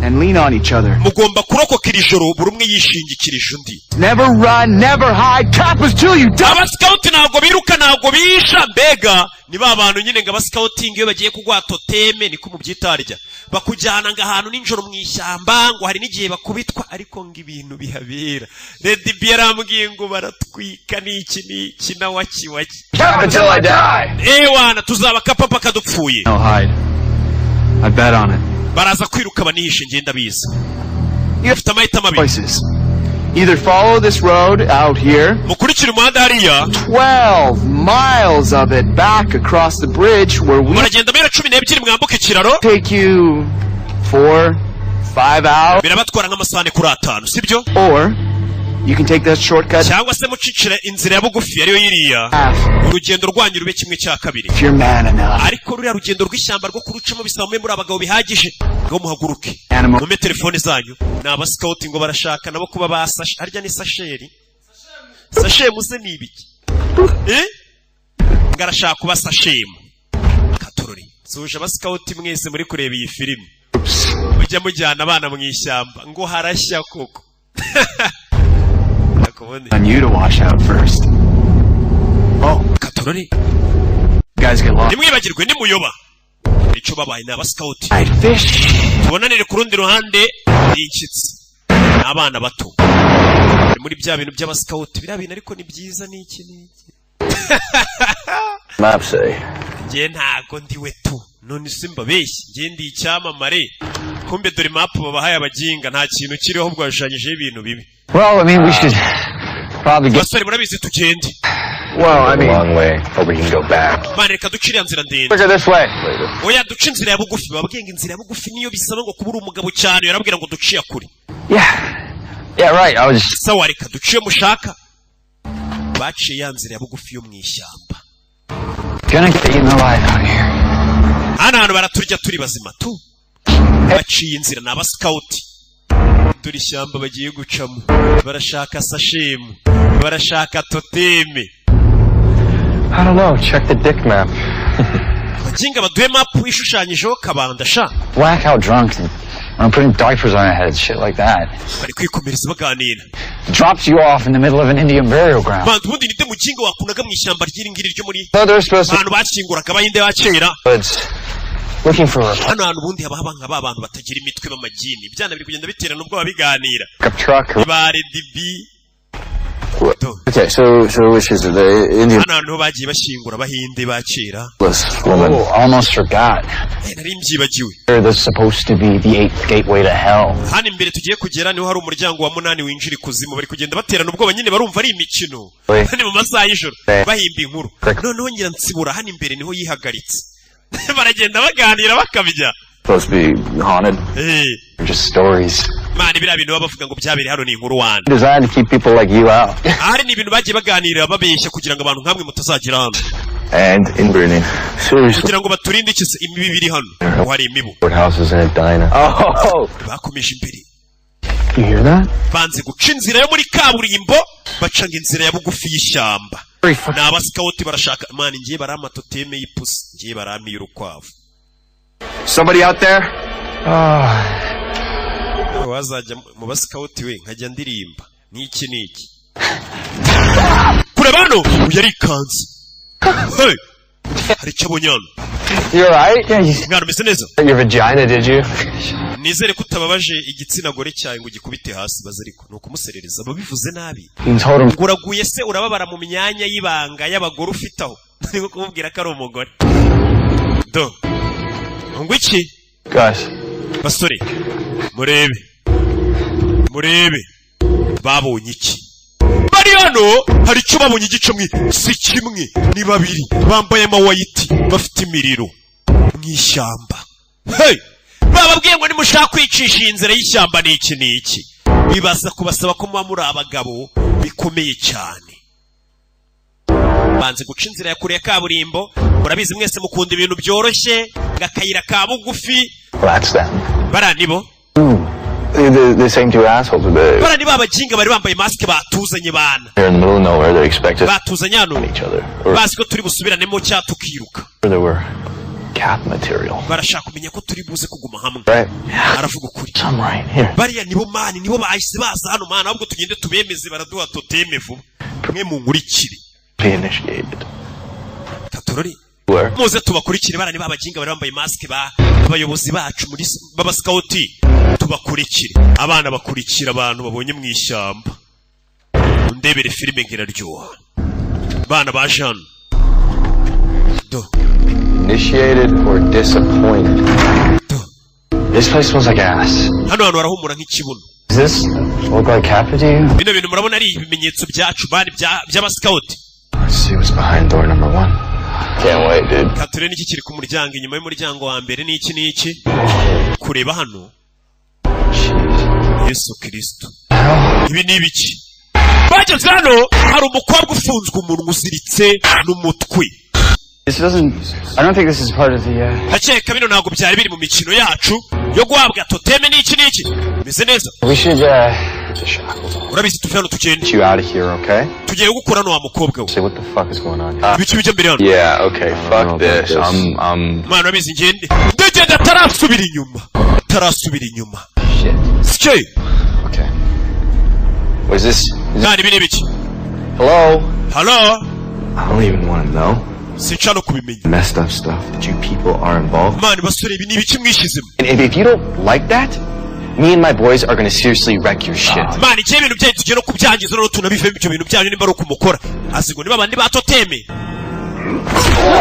and lean on each other. mugomba kurokoka iri joro buri umwe yishingikirije undi. Never run, never hide. Kappa's to you. Abascout ntabwo biruka ntabwo bisha mbega ni ba bantu nyine ngo abascouting iyo bagiye kugwa toteme niko mubyitarya bakujyana nga ahantu ninjoro mu ishyamba ngo hari n'igihe bakubitwa ariko ngo ibintu bihabera. Lady B yarambwiye ngo baratwika n'iki na waki. Cap until I die. Wana tuzaba kapapa kadupfuye. No hide. I bet on it. Baraza kwiruka banihishe ngenda biza. Ufite amahitamo abiri. Choices. Either follow this road out here, mukurikira umuhanda hariya 12 miles of it back across the bridge where we muragenda mera 12 mwambuka ikiraro take you 4-5 hours, birabatwara nk'amasaha 4-5 sibyo? or you can take that shortcut cyangwa se mucicira inzira ya bugufi ariyo yiriya urugendo rwanyu rube kimwe cya kabiri. if you're man enough. Ariko ruriya rugendo rw'ishyamba rwo kurucamo bisaba mwe muri abagabo bihagije ngo muhaguruke mume telefone zanyu. Ni abascouting ngo barashaka nabo kuba basashe harya ni sasheri sashe muze ni ibiki ngarashaka kuba sashemu Katurori. Suje abascouting mwese muri kureba iyi filime mujya mujyana abana mu ishyamba ngo harashya koko. On you to wash out first. Oh, Katurori. Guys get lost. Nimwibagirwe ni muyoba. Icyo babaye na abascout. Fish. Tubonanire ku rundi ruhande n'inshyitsi. Abana bato. Muri bya bintu by'abascout birabina ariko ni byiza n'iki. Map say. Ngiye ntago ndiwe tu. None simba beshyi. Ngiye ndi icyamamare. Kumbe dore map babahaye abajinga nta kintu kiriho ubwo yashanyije ibintu bibi. Well, I mean, we should probably get. Basore murabizi tugende. Well, I mean, Long way. Hope we can go back. Mane reka ducire nzira ndende. look at this way. Oya duce inzira ya bugufi bababwiye ngo inzira ya bugufi niyo bisaba ngo kubura umugabo cyane yarabwira ngo duciye kuri. Yeah, right. I was... Sawa reka duciye mushaka. Baciye ya nzira ya bugufi yo mu ishyamba. Gonna get eaten alive out here. Hano baraturya turi bazima tu. Baciye inzira n'aba scout. Turi ishyamba bagiye gucamo. Barashaka sashemu. Barashaka toteme. I don't know. Check the dick map. Baginga baduhe map ishushanyijeho kabanda sha. Whack out drunk and I'm putting diapers on your head, shit like that. Bari kwikomereza baganira. Drops you off in the middle of an Indian burial ground. Bantu bundi nite muginga wakunaga mu ishyamba ry'iringiri ryo muri. They're supposed to... Abantu bakinguraga bayinde bakera. Looking for a... Hano bundi haba haba nk'aba bantu batagira imitwe b'amagini. Byana biri kugenda bitera nubwo babiganira. A truck. Bare DB. Okay, so which is it? The Indian... Hano bagiye bashingura bahinde bakera. woman. Oh, almost forgot. Nari mbyibagiwe. There's supposed to be the 8th gateway to hell. Hano imbere tugiye kugera niho hari umuryango wa 8 winjira ikuzimu. Bari kugenda baterana ubwoba nyine barumva ari imikino. Ni mu masaha y'ijoro bahimba inkuru. Noneho ngira nsibura hano imbere niho yihagaritse. Baragenda baganira bakabya. Supposed to be haunted. Just stories. Mani bira bintu bavuga ngo byabere hano ni inkuru wana. Designed to keep people like you out. Hari ni ibintu bagiye baganira babeshya kugira ngo abantu nkamwe mutazagira hano. And inburning. Seriously. Kugira ngo baturinde iki imibi biri hano. Hari imibu. Courthouses and a diner. Oh. Bakomeje imbere. You hear that? Banze guca inzira yo muri kaburimbo bacanga inzira ya bugufi y'ishyamba. N'aba scout barashaka mani ngiye barama toteme y'ipusi ngiye barami y'urukwavu. Somebody out there? Wazajya mu ba scout we nkajya ndirimba niki kure bano yari kanzi. Hey, hari cyabonyana. You're right. Yeah, Mwana mese neza. your vagina, did you? Nizere kutababaje igitsina gore cyawe ngo gikubite hasi bazariko nuko muserereza babivuze nabi. Uraguye se urababara mu myanya y'ibanga y'abagore ufitaho. Niko kumubwira ko ari umugore. Do. Ngo iki? Guys. Basore. Murebe. Babonye iki? Bari hano hari icyo babonye igicumwe si kimwe ni babiri bambaye amawayiti bafite imiriro mu ishyamba. Hey! Bababwiye ngo nimushaka kwicisha inzira y'ishyamba niki. Bibaza kubasaba ko muba muri abagabo bikomeye cyane. Banze guca inzira ya kure ya kaburimbo, murabizi mwese mukunda ibintu byoroshye, ngakayira ka bugufi. That's them. Baranibo? The same two assholes with the... Barani babaginga bari bambaye mask batuzanye bana. They're in the middle of nowhere. They're expected batuzanye hano. each other. Or Bazi ko turi busubiranemo cya tukiruka. there were cap material. Barashaka kumenya ko turi buze kuguma hamwe. Right? Aravuga ukuri. Some right here. Bariya nibo mani nibo bahise baza hano mana ahubwo tugende tubemeze baraduha toteme vuba. Mwe mu nkurikire. Be initiated. Katorori. Where? Muze tubakurikire barani babaginga bari bambaye mask abayobozi bacu muri baba scout tubakurikire. Abana bakurikira abantu babonye mu ishyamba. Ndebere filime ngiraryoha. Bana baje hano. Do. Initiated or disappointed? Do. This place smells like ass. Hano hantu harahumura nk'ikibuno. Does this look like Kappa to you? Bino bintu murabona ari ibimenyetso byacu bari by'aba scout. Let's see what's behind door number 1. Can't wait, dude. Kature niki kiri ku muryango inyuma y'umuryango wa mbere niki kureba hano. Yesu Kristo. Ibi ni ibiki? Bageze hano hari umukobwa ufunzwe umuntu uziritse n'umutwe. I don't think this is part of the... Hakeka bino ntabwo byari biri mu mikino yacu yo guhabwa toteme niki. Meze neza. We should, the shackles on. Urabizi tuve hano tugende. Get you out of here, okay? Tugiye gukura no wa mukobwa we. Say what the fuck is going on? Ibiki bijya mbere hano. Yeah, okay, fuck this. I'm... Mwana urabizi ngende. Ndagenda tarasubira inyuma. Shit. Skye. Okay. What is this? Nani bine biki? Hello? I don't even want to know. Sinshaka no kubimenya. Messed up stuff that you people are involved. Mani basore ibi ni ibiki mwishizemo. And if you don't like that, me and my boys are gonna seriously wreck your shit. Mani cye ibintu byanyu tugiye no kubyangiza no tunabivemo ibyo bintu byanyu nimba ari ukumukora. Azigo niba bandi batoteme.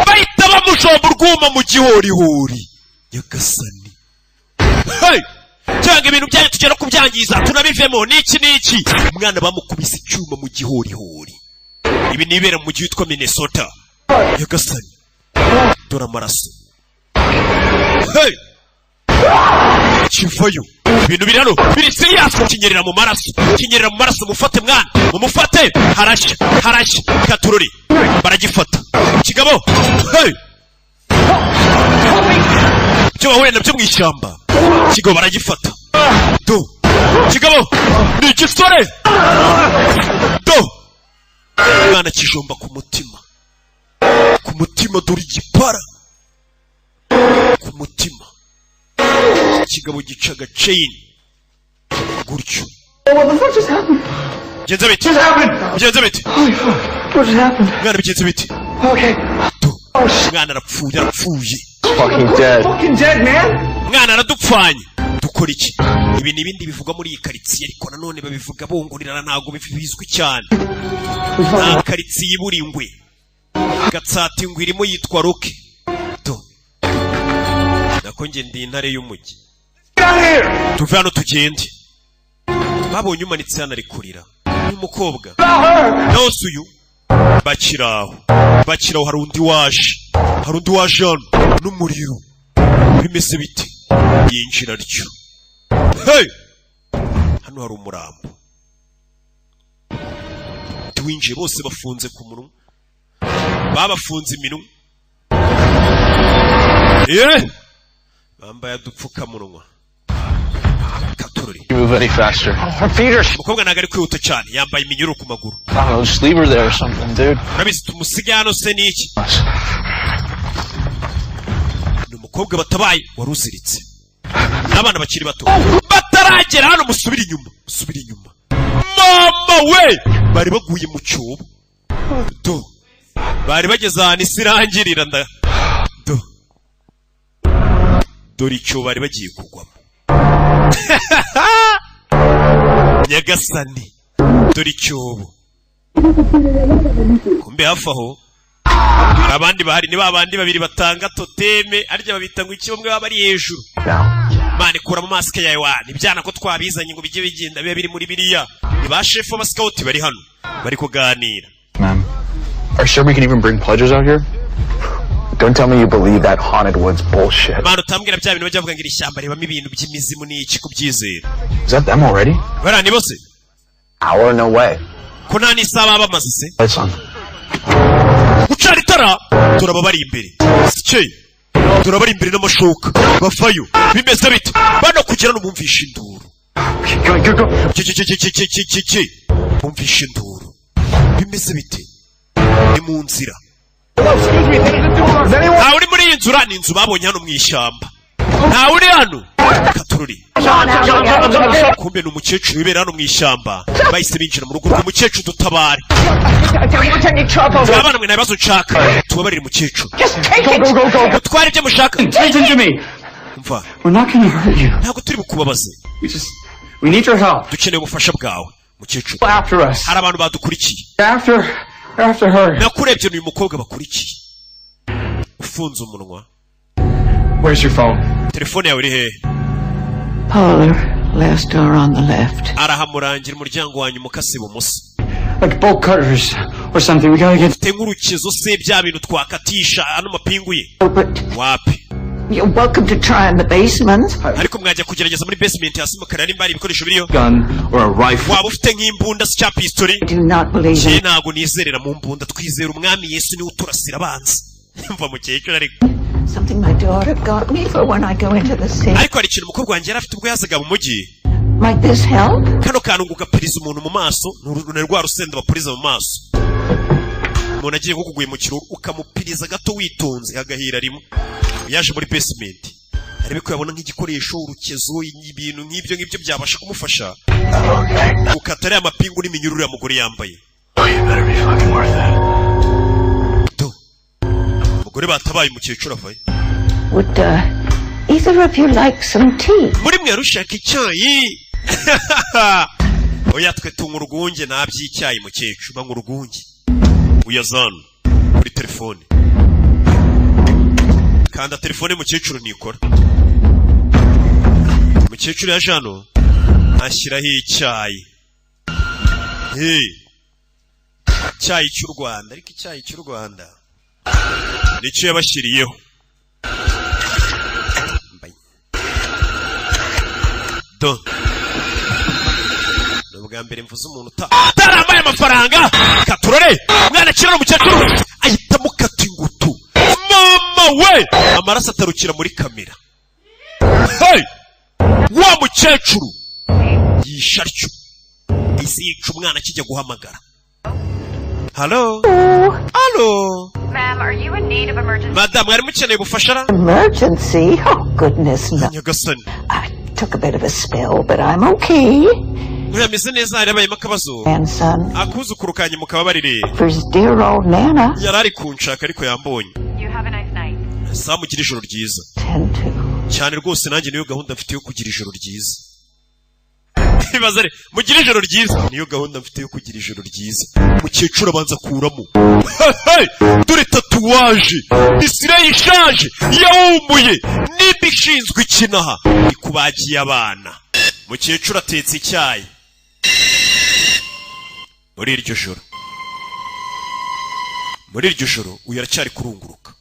Bahita bamujomba urwuma mu gihorihori. Nyagasani. Hey! Cyangwa ibintu byanyu tugiye no kubyangiza tunabivemo niki. Umwana bamukubise icyuma mu gihorihori. Ibi nibera mu gihe witwa Minnesota. Nyagasani. Dora amaraso. Hey! Kivayo. ibintu biri hano biri serious kinyerera mu maraso mufate mwana mumufate harashya katururi baragifata kigabo hey cyo bahuye nabyo mu ishyamba kigabo baragifata do kigabo ni igisore do mwana kijomba ku mutima dore igipara ku mutima kigabo gicaga chain gutyo. What the fuck just happened? Bigenze biti? What just happened? Mwana bigenze biti? Okay. Mwana arapfuye. Fucking dead. Fucking dead, man. Mwana aradupfanye. Dukora iki? Ibi nibindi bivuga muri iyi karitsiye ariko nanone babivuga bongurirana ntago bizwi cyane. Nta karitsiye iburingwe. Gatsata ingwe irimo yitwa Roke. Nako nge ndi intare y'umujyi. Tuve hano tugende. Babonye umanitse hano ari kurira. Uyu mukobwa. Nawe uyu. Bakiraho hari undi waje hano n'umuriro. Bimeze biti. Yinjira ryo. Hey! Hano hari umurambo. Twinjiye bose bafunze ku munwa. Babafunze iminwa. Bambaye udupfukamunwa. Katururi. You move any faster. Her feet are... Mukobwa ntago ari kwihuta cyane. Yambaye iminyururu ku maguru. I don't know, just leave her there or something, dude. Urabizi tumusige hano se ni iki? Ni umukobwa batabaye waruziritse. N'abana bakiri bato. Bataragera hano musubira inyuma. Mama we! Bari baguye mu cyobo. Bari bageze ahantu isi irangirira dore icyo bari bagiye kugwamo. Nyagasani dore icyobo. Kumbe hafi aho abandi bahari ni babandi babiri batanga toteme arya babita ngo iki bamwe baba ari hejuru. Mane kura mu maske yawe wani ibyana ko twabizanye ngo bijye bigenda bibe biri muri biriya. Ni ba chef ba scout bari hano bari kuganira. Ma'am, are you sure we can even bring pledges out here? Don't tell me you believe that haunted woods bullshit. Mano tambwira bya bintu bajya bavuga ngo iri shyamba ribamo ibintu by'imizimu n'iki kubyizera. Is that them already? Barani bose? Hour, no way. Ko nta n'isaba bamaze se? Lights on. Ucana itara turaba bari imbere. Sikeye turabari imbere n'amashoka bafayo bimeze bite bano kugira n'umumvisha induru. Go. Bumvisha induru bimeze bite ni mu nzira. Ntawe uri muri iyi nzu ni inzu babonye hano mu ishyamba. Ntawe uri hano Katururi. Kumbe ni umukecuru wibera hano mu ishyamba bahise binjira mu rugo rw'umukecuru dutabare. Abana mwe nta bibazo nshaka tubabarire umukecuru. Mutware ibyo mushaka. Mva ntabwo turi bukubabaze. We need your help. Dukeneye ubufasha bwawe mukecuru. After us. Hari abantu badukurikiye. After her. Nakurebye n'uyu mukobwa bakurikiye. Ufunze umunwa. Where's your phone? Telefone yawe iri hehe? Parlor, last door on the left. Arahamurangira umuryango wanyu mukase ibumoso. Like bolt cutters or something. We gotta get... Tengurukizo se bya bintu twakatisha ano mapingu ye. Wapi? You're welcome to try in the basement. Ariko mwajya kugerageza muri basement hasi mukareba nimba ari ibikoresho biriyo. Gun or a rifle. Waba ufite nk'imbunda se cya pistoli? I do not believe it. Ntago nizerera mu mbunda twizera umwami Yesu ni uturasira abanzi. Mva mukecuru ariko. Something my daughter got me for when I go into the city. Ariko hari ikintu umukobwa wanjye yarafite ubwo yazaga mu mujyi. Might this help? Kano kantu gukapiriza umuntu mu maso ni rwa rusenda bapuriza mu maso. Umuntu agiye nko kuguye mu kiruru ukamupiriza gato witonze agahira rimwe. Yaje muri basement. Arebe ko yabona nk'igikoresho urukezo ibintu nk'ibyo byabasha kumufasha. Ukatare amapingu n'iminyururu ya mugore yambaye. Oh, you better be fucking worth it. Mugore batabaye umukecuru avaye. Would either of you like some tea? Muri mwe rushaka icyayi. Oya twe tunga urwunge naby'icyayi mukecuru banga urwunge. Uyazana kuri telefone. Kanda telefone mukecuru nikora. Mukecuru yaje hano ashyiraho icyayi. Icyayi cy'u Rwanda ariko icyayi cy'u Rwanda nicyo yabashyiriyeho. do n'ubwa mbere mvuze umuntu tarambaye amafaranga katurore mwana kirano mukecuru ahita mukata ingutu mama we amaraso atarukira muri kamera. Hey wa mukecuru yisharyo isi yica umwana kijya guhamagara. Hello. Hello. Ma'am, are you in need of emergency? Madam, mwari mukeneye ubufasha? Emergency? Oh, goodness, no. Nyagasani. I took a bit of a spill, but I'm okay. Mwameze neza harabayemo akabazo. Grandson. Akuzukuru kanye mukababarire. For his dear old Nana. Yarari kunshaka ariko yambonye. You have a nice night. Samugira ijoro ryiza. Tend to. Cyane rwose nanjye niyo gahunda mfite yo kugira ijoro ryiza. Ibazare mugira ijoro ryiza niyo gahunda mfite yo kugira ijoro ryiza. Mukecuru abanza kuramo. Hey dore tatuwaje isire yishaje yawumuye nibishinzwe ikinaha ikubagiye abana. Mukecuru atetse icyayi muri iryo joro uyu aracyari kurunguruka.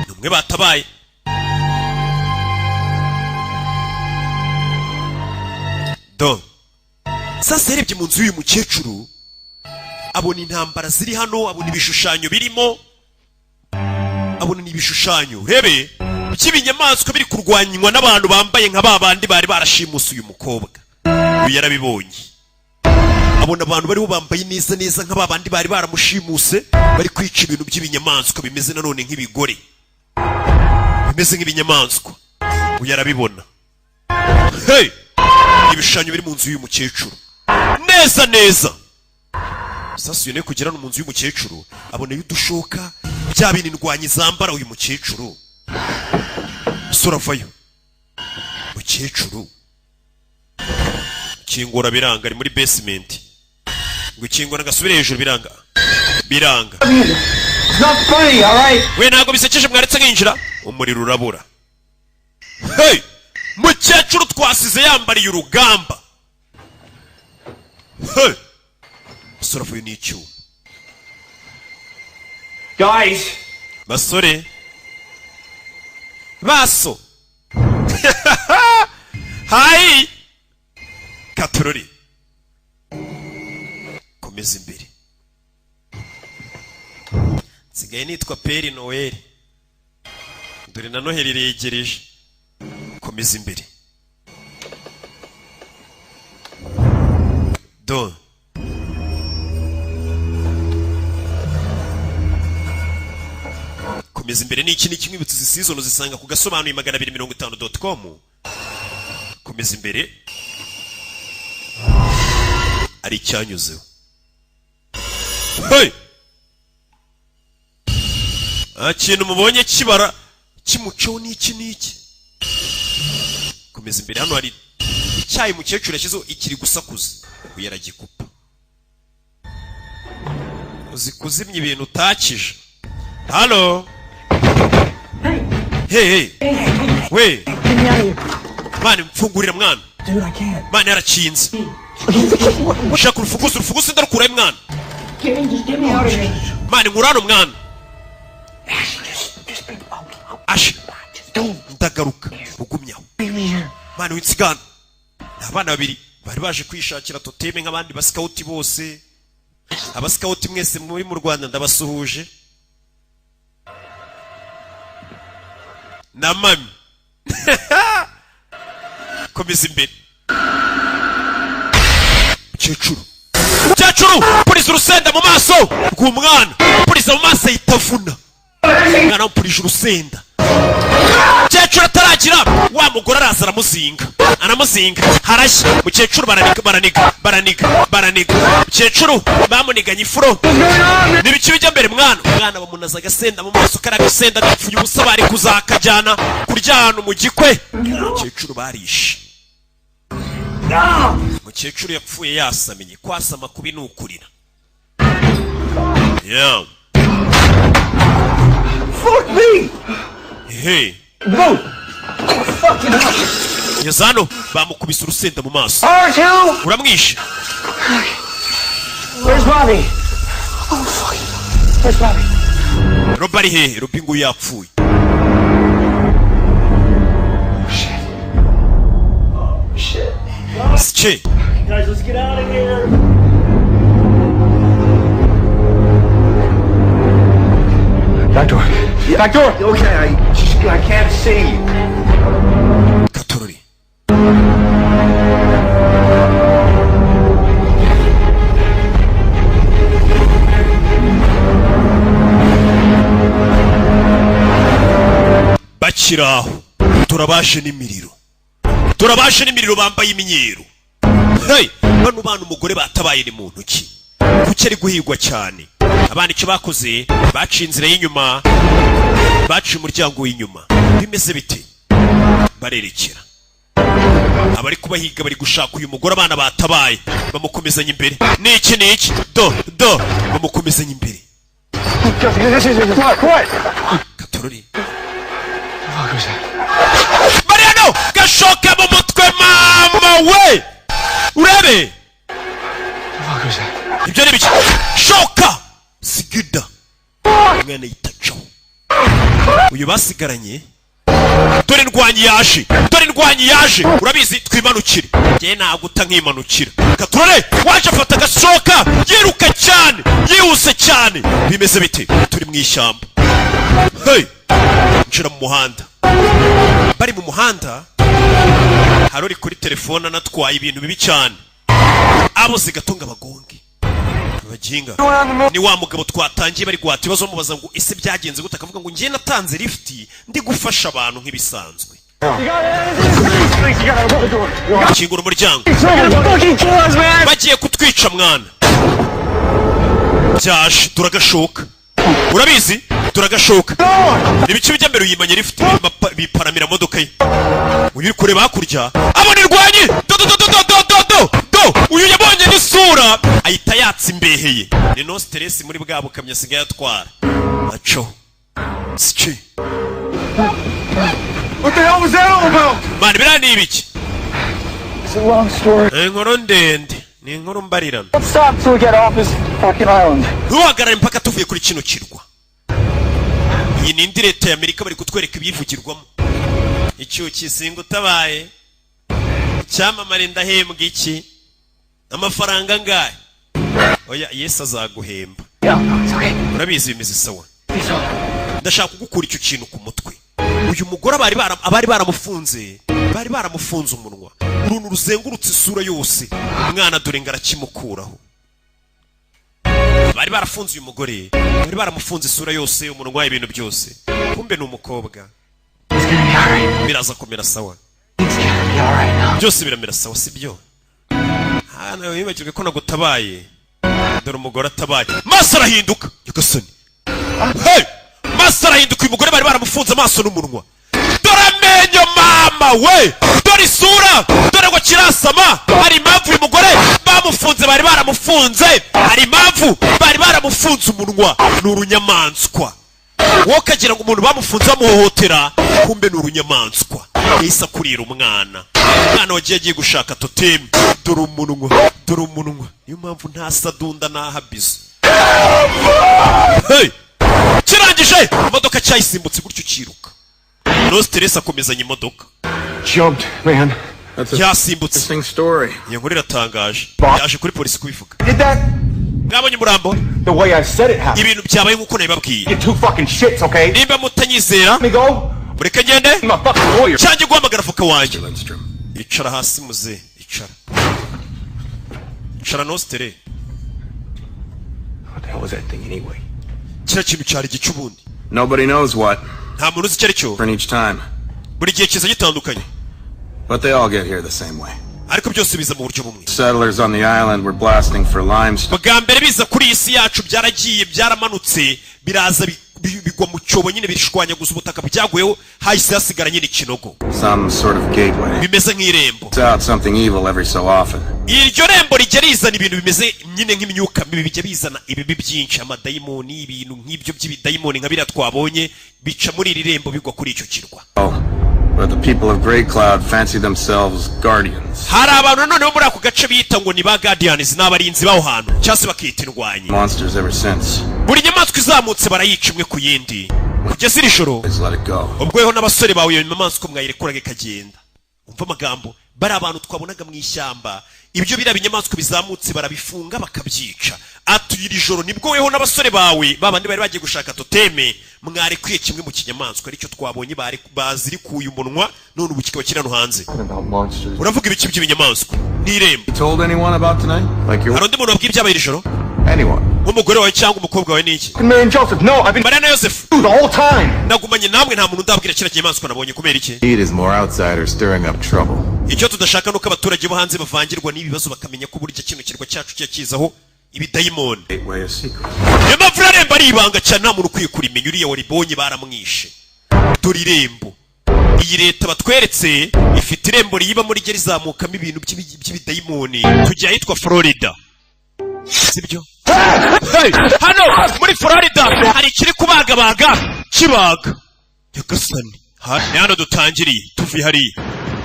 Numwe batabaye do sasa yarebye mu nzu y'uyu mukecuru abona intambara ziri hano, abona ibishushanyo birimo, abona n'ibishushanyo rebe by'ibinyamaswa biri kurwanywa n'abantu bambaye nka babandi bari barashimuse uyu mukobwa. Uyu yarabibonye abona abantu bariho bambaye neza neza nka babandi bari baramushimuse bari kwica ibintu by'ibinyamaswa bimeze nanone nk'ibigore bimeze nk'ibinyamaswa. Uyu yarabibona. Hey ibishushanyo biri mu nzu y'uyu mukecuru neza neza. Sasa uyu ne kugera no mu nzu y'umukecuru abona y'udushoka bya bintu ndwanyi zambara uyu mukecuru. Suravayo mukecuru kingura biranga ari muri basement ngo kingura gasubire hejuru biranga It's not funny, all right? We ntago bisekeje mwaretse nginjira umuriro urabura. Hey mukecuru twasize yambariye urugamba. Hey Suravayo ni icyuma. Guys, basore baso hayi katurori komeza imbere. Nsigaye nitwa Peri Noel dore na Noheli iregereje. Komeza imbere do komeza imbere ni iki kimwibutsa izi season zisanga ku gasobanuye 250.com. Komeza imbere ari icyanyuzeho. Hey akintu mubonye kibara kimuco n'iki. Komeza imbere hano hari icyayi mukecuru yashyizeho ikiri gusakuza uyaragikupa. Uzi kuzimya ibintu utakije. Hello. Hey. We. Mani mfungurira mwana. Dude, I can't. Mani yaracinze. Ushaka urufugusi ndarukura mwana. Just get me out of here. Mani ngurano mwana. Ash. Ndagaruka ugumyaho. Mani winsigana. Abana babiri bari baje kwishakira toteme nk'abandi basikauti bose. Abasikauti mwese muri mu Rwanda ndabasuhuje. Na mami. Komeza imbere. Mukecuru puriza urusenda mu maso rw'umwana. Puriza mu maso yitavuna. Mwana mpurije urusenda. Mukecuru ataragira wa mugore araza aramuzinga harashya. Mukecuru baraniga. Mukecuru bamuniganye ifuro. Nibiki bijya mbere mwana bamunaza agasenda mu maso karagasenda gapfuye ubusa bari kuzakajyana kuryana mu gikwe. Mukecuru barishe. Mukecuru yapfuye yasamenye kwasama kubi nukurira. Yeah. fuck me! Hey. No! Fucking hell! Yazano bamukubise urusenda mu maso. R2! Uramwishe. Where's Bobby? Oh fuck. Where's Bobby? Robari he, Robingu yapfuye. iki Guys, let's get out of here. Back door. Back door. Okay, I can't see. Katorori. Bakiraho turabashe n'imiriro bambaye imyeru. Hey, bano bana umugore batabaye ni muntu ki kuki ari guhigwa cyane. Abana icyo bakoze baciye inzira y'inyuma, baciye umuryango w'inyuma. Bimeze bite? Barerekera abari kubahiga bari gushaka uyu mugore. Abana batabaye bamukomezanya imbere. Niki do bamukomezanya imbere. Katorori Mariano gashoka mu mutwe mama we urebe ibyo ni biki shoka sigida mwana yitacho uyu basigaranye. Dore ndwanyi yaje urabizi twimanukire je naguta nkimanukira. Katurore waje afata gashoka yiruka cyane yihuse cyane. Bimeze bite? Turi mu ishyamba. Hey, njira mu muhanda. Bari mu muhanda harori kuri telefone anatwaye ibintu bibi cyane. Abo zigatunga bagonge baginga ni wa mugabo twatangiye bari gwata ibibazo mubaza ngo ese byagenze gute, akavuga ngo ngiye natanze lift ndi gufasha abantu nk'ibisanzwe. Kingura umuryango bagiye kutwica mwana. Byaje turagashoka urabizi turagashoka. Ibice bijya mbere uyimanye lift biparamira modoka ye. Uyu kureba hakurya abona irwanyi do uyu yabonye n'isura ahita yatsa imbeheye. Ni no stress muri bwa bukamya sigaye atwara aco ski. What the hell was that all about? Man, birani ibiki? It's a long story. Inkuru ndende ni inkuru mbarirana. Let's stop till we get off this fucking island. Ntuhagarare mpaka tuvuye kuri kino kirwa. Iyi ni indi leta ya Amerika bari kutwereka ibyivugirwamo. Icyo kisinga utabaye cyamamare ndahembwa iki amafaranga ngahe. Oya Yesu azaguhemba. Urabizi bimeze sawa. Ndashaka kugukura icyo kintu ku mutwe. Uyu mugore abari baramufunze umunwa. Uruntu ruzengurutse isura yose. Umwana dore ngarakimukuraho. Bari barafunze uyu mugore, bari baramufunze isura yose, umunwa ibintu byose. Kumbe ni umukobwa. Biraza kumera sawa. Byose biramera sawa sibyo? Hana wibagirwe ko nagutabaye. Dore umugore atabaye. Maso arahinduka. Yagasoni. Hey! Maso arahinduka uyu mugore bari baramufunze amaso n'umunwa. Dore amenyo mama we! Dore isura! Dore ngo kirasama! Hari impamvu uyu mugore bamufunze bari baramufunze! Hari impamvu bari baramufunze umunwa! Ni urunyamaswa. Wowe kagira ngo umuntu bamufunze bamuhohotera, kumbe ni urunyamaswa. Yahise akurira umwana. Umwana wagiye agiye gushaka totemi. Dore umunwa. Niyo mpamvu nta sadunda nahabizo. Hey! Kirangije imodoka cyayisimbutse gutyo kiruka. No stress akomezanya imodoka. Jumped, man. Yasimbutse. Interesting story. Iyo nkuru iratangaje. Yaje kuri polisi kubivuga. Did that? Ngabonye murambo. The way I said it happened. Ibintu byabaye nkuko nabibabwiye. You two fucking shits, okay? Nimba mutanyizera. Let me go. Mureke ngende. I'm a fucking lawyer. Cyanjye guhamagara fuka wanjye. Icara hasi muze. Icara no stress. What the hell was that thing anyway? Kira kintu cyari gicubundi. Nobody knows what. Nta muntu uzi icyo aricyo. For each time. Buri gihe kiza gitandukanye. But they all get here the same way. Ariko byose biza mu buryo bumwe. Settlers on the island were blasting for limestone. Bwa mbere biza kuri isi yacu byaragiye byaramanutse biraza bigwa mu cyobo nyine birishwanya gusa ubutaka byaguyeho hahise hasigara nyine ikinogo. Some sort of gateway. Bimeze nk'irembo. It's out something evil every so often. Iryo rembo rijya rizana ibintu bimeze nyine nk'imyuka mibi bijya bizana ibibi byinshi amadayimoni ibintu nk'ibyo by'ibidayimoni nka biriya twabonye bica muri iri rembo bigwa kuri icyo kirwa. But the people of Grey Cloud fancy themselves guardians. Hari abantu noneho muri ako gace bita ngo ni ba guardians n'abarinzi baho hantu cyase bakita indwanyi. Monsters ever since. Buri nyamaswa izamutse barayica imwe ku yindi. Kugeza iri joro. Let it go. Ubwo yeho n'abasore bawe iyo nyamaswa mwayirekuraga ikagenda. umva amagambo bari abantu twabonaga mu ishyamba ibyo bira binyamaswa bizamutse barabifunga bakabyica atuyira ijoro nibwo weho n'abasore bawe babandi bari bagiye gushaka toteme mwari kwiye kimwe mu kinyamaswa aricyo twabonye baziri kuye umunwa none ubu kikaba kirano hanze uravuga ibiki by'ibinyamaswa n'irembo harundi muntu wabwiye ibyabaye iri joro umugore wawe cyangwa umukobwa wawe niki Joseph, no, I've been Mariana Joseph the whole time. nagumanye namwe nta muntu ndabwira kira kinyamaswa nabonye kubera iki It is more outsiders stirring up trouble. icyo tudashaka nuko abaturage bo hanze bavangirwa n'ibibazo bakamenya ko burya kino kirwa cyacu cyakizaho ibidayimoni mpamvu irembo ari ibanga cyane nta muntu ukwiye kurimenya uriya waribonye baramwishe dore irembo iyi leta batweretse ifite irembo riyibamo rijya rizamukamo ibintu by'ibidayimoni tujya ahitwa Florida sibyo hano muri Florida hari ikiri kubagabaga kibaga yagasani hano dutangiriye tuvuye hariya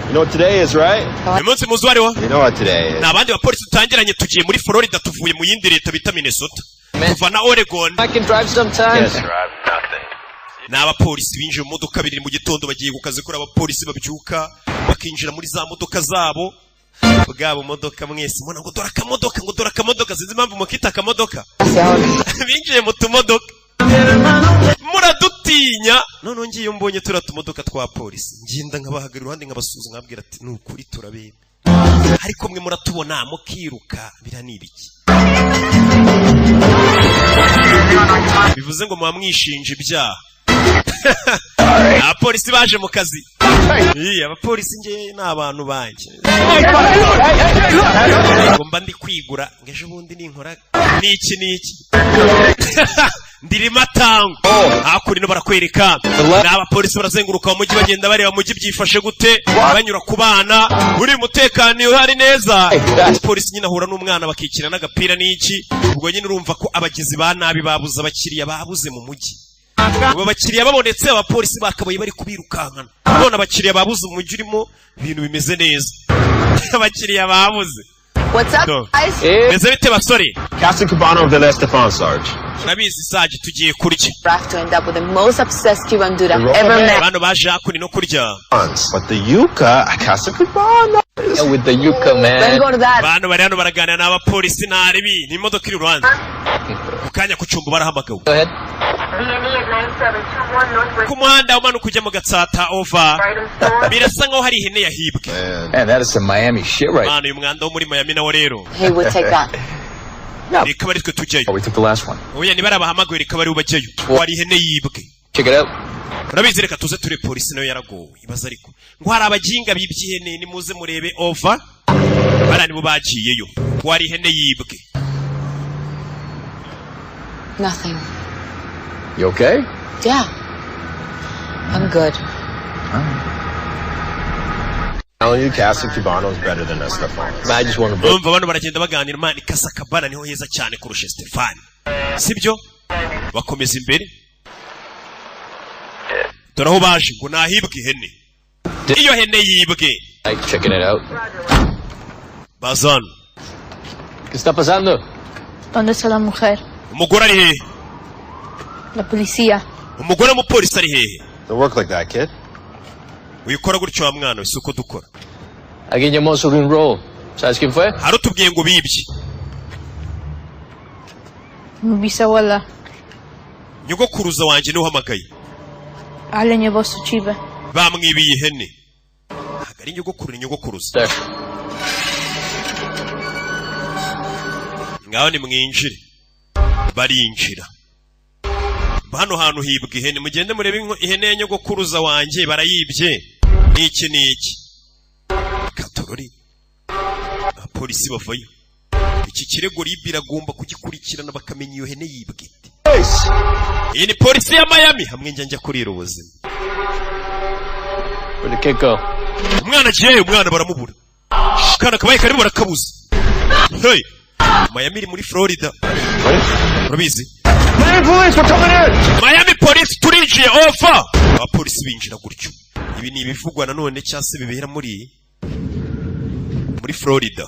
You know what today is, right? uyu munsi muzi wari wa You know what today is. n'abandi bapolisi dutangiranye tugiye muri Florida tuvuye mu yindi leta bita Minnesota tuva na Oregon I can drive sometimes. n'abapolisi binjiye mu modoka biri mu gitondo bagiye ku kazi kuri abapolisi babyuka bakinjira muri za modoka zabo bwabo modoka mwese mbona ngo dora akamodoka sinzi impamvu mukita akamodoka binjiye mu tumodoka muradutinya none ngiye mbonye turatumodoka twa polisi ngenda nkabahagarira iruhande nkabasuza nkabwira ati nukuri turabebe ariko mwe muratubona mukiruka biranibiki bivuze ngo mwamwishinja ibyaha abapolisi baje mu kazi abapolisi nge n'abantu banjye ngomba ndi kwigura ngeje ubundi ninkora niki ndirimo atango hakurino barakwereka n'abapolisi barazenguruka mu mujyi bagenda bareba mu mujyi byifashe gute banyura ku bana buri mutekano uhari neza polisi nyine ahura n'umwana bakikira n'agapira n'iki ubwo nyine urumva ko abagizi ba nabi babuze abakiriya babuze mu mujyi ubu bakiriya babonetse abapolisi bakabaye bari kubirukankana none abakiriya babuze mu mujyi urimo ibintu bimeze neza abakiriya babuze What's up, guys? Meze bite basore? Castle Cabana of the Les Stefan Sarge. Nabizi Sarge tugiye kurya. Have to end up with the most obsessed Cuban dude I've ever met. Abantu baje hakuri no kurya. But the yuca, Castle Cabana. Yeah, with the yuca, man. Let's go to that. Abantu bari hano baraganira n'abapolisi n'aribi ni imodoka iri urubanza. Ukanya kucumba barahamagawe. Go ahead. Ku muhanda umanuka ujya mu Gatsata over. Birasa nkaho hari ihene yahibwe. Man, that is some Miami shit right. Mano uyu mwanda wo muri Miami nawo rero. Hey, we'll take that. Reka bari twe tujyayo. Oh, we took the last one. Oya niba arabahamagaye reka bari ubajyayo. Wari ihene yibwe. Check it out. Urabizi reka tuze ture polisi nayo yaragowe. Ibaza ariko ngo hari abajinga bibye ihene ni muze murebe over. Barani bo bagiyeyo. Wari ihene yibwe. Nothing. You okay? Yeah. I'm good. Telling you, Castle Cabana is better than Estefan. I just want to. Umva bano baragenda baganira mani Casa Cabana niho heza cyane kurusha Stefan. Sibyo? Bakomeza imbere. Doraho baje ngo nahibwe ihene. Iyo hene yibwe. Like checking it out. Bazan. ¿Qué está pasando? ¿Dónde está la mujer? Umugore ari hehe? La policía. Umugore w'umupolisi ari hehe? Don't work like that, kid. Uyikora gutyo wa mwana we suko dukora. Alguien llamó sobre un robo. ¿Sabes quién fue? Harutubwiye ngo bibye. Mi bisabuela. Nyogokuruza wanje niho hamagaye. Ale llevó su chive. Bamwibiye ihene. Hagari nyogokuruza. Ngaho ni mwinjire. Barinjira. Hano hantu hibwe ihene mugende murebe ihene y'inyogokuruza wanje barayibye niki katorori apolisi bavayo iki kirego ribiragomba kugikurikirana bakamenya iyo hene yibwe iyi ni polisi ya Miami hamwe njya kurira ubuzima Where the kid go? umwana baramubura kana kabaye kari barakabuza hey Miami iri muri Florida urabizi Miami police turinjiye ofa abapolisi binjira gutyo ibi ni ibivugwa nanone cyase bibera muri Florida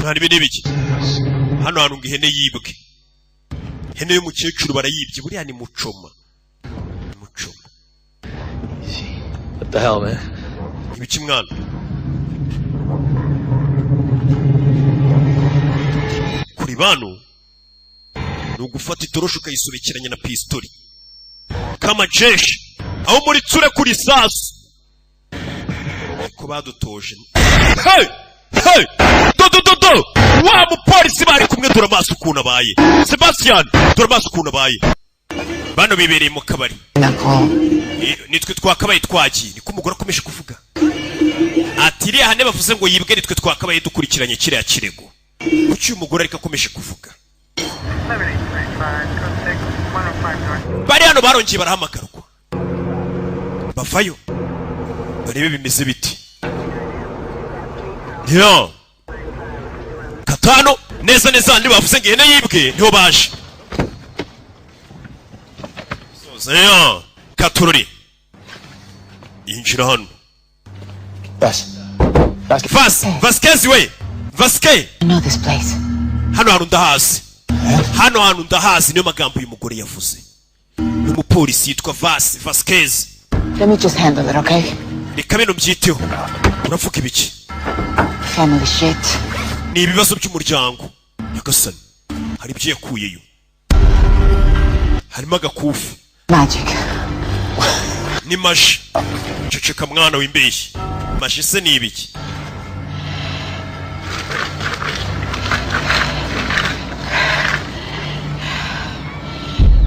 Hari biki hano hantu ngihene yibwe hene y'umukecuru barayibye buriya ni mucoma The hell, man? Ibiki mwana? Kuri bano ni ugufata itoroshi ukayisobekeranya na pistoli kama jeshi aho muri ture kuri sasu ko badutoje. Hey! Hey! Do! Wa mupolisi bari kumwe dore amaso ukuntu abaye. Sebastian, dore amaso ukuntu abaye. Bano bibereye mu kabari. Nitwe twakabaye twagiye. Niko umugore akomeje kuvuga. Ati iriya hane bavuze ngo yibwe nitwe twakabaye dukurikiranye kiriya kirego. Kuki umugore ariko akomeje kuvuga? Bari hano barongeye barahamagarwa. Bavayo. Barebe bimeze biti. Yo. Katano neza ndi bavuze ngo ihene yibwe niho baje. Sozeyo Katururi. Injira hano. Vasquez we. Vasquez. I know this place. Hano hantu ndahazi niyo magambo y'umugore yavuze. Umupolisi yitwa Vasquez. Let me just handle it, okay? Reka bino mbyiteho. Uravuga ibiki? Family shit. Ni ibibazo by'umuryango. Nyagasani. Hari ibyo yakuyeyo. Harimo agakufi. Magic. Ni maji. Ceceka mwana w'imbeshyi. Maji se ni ibiki?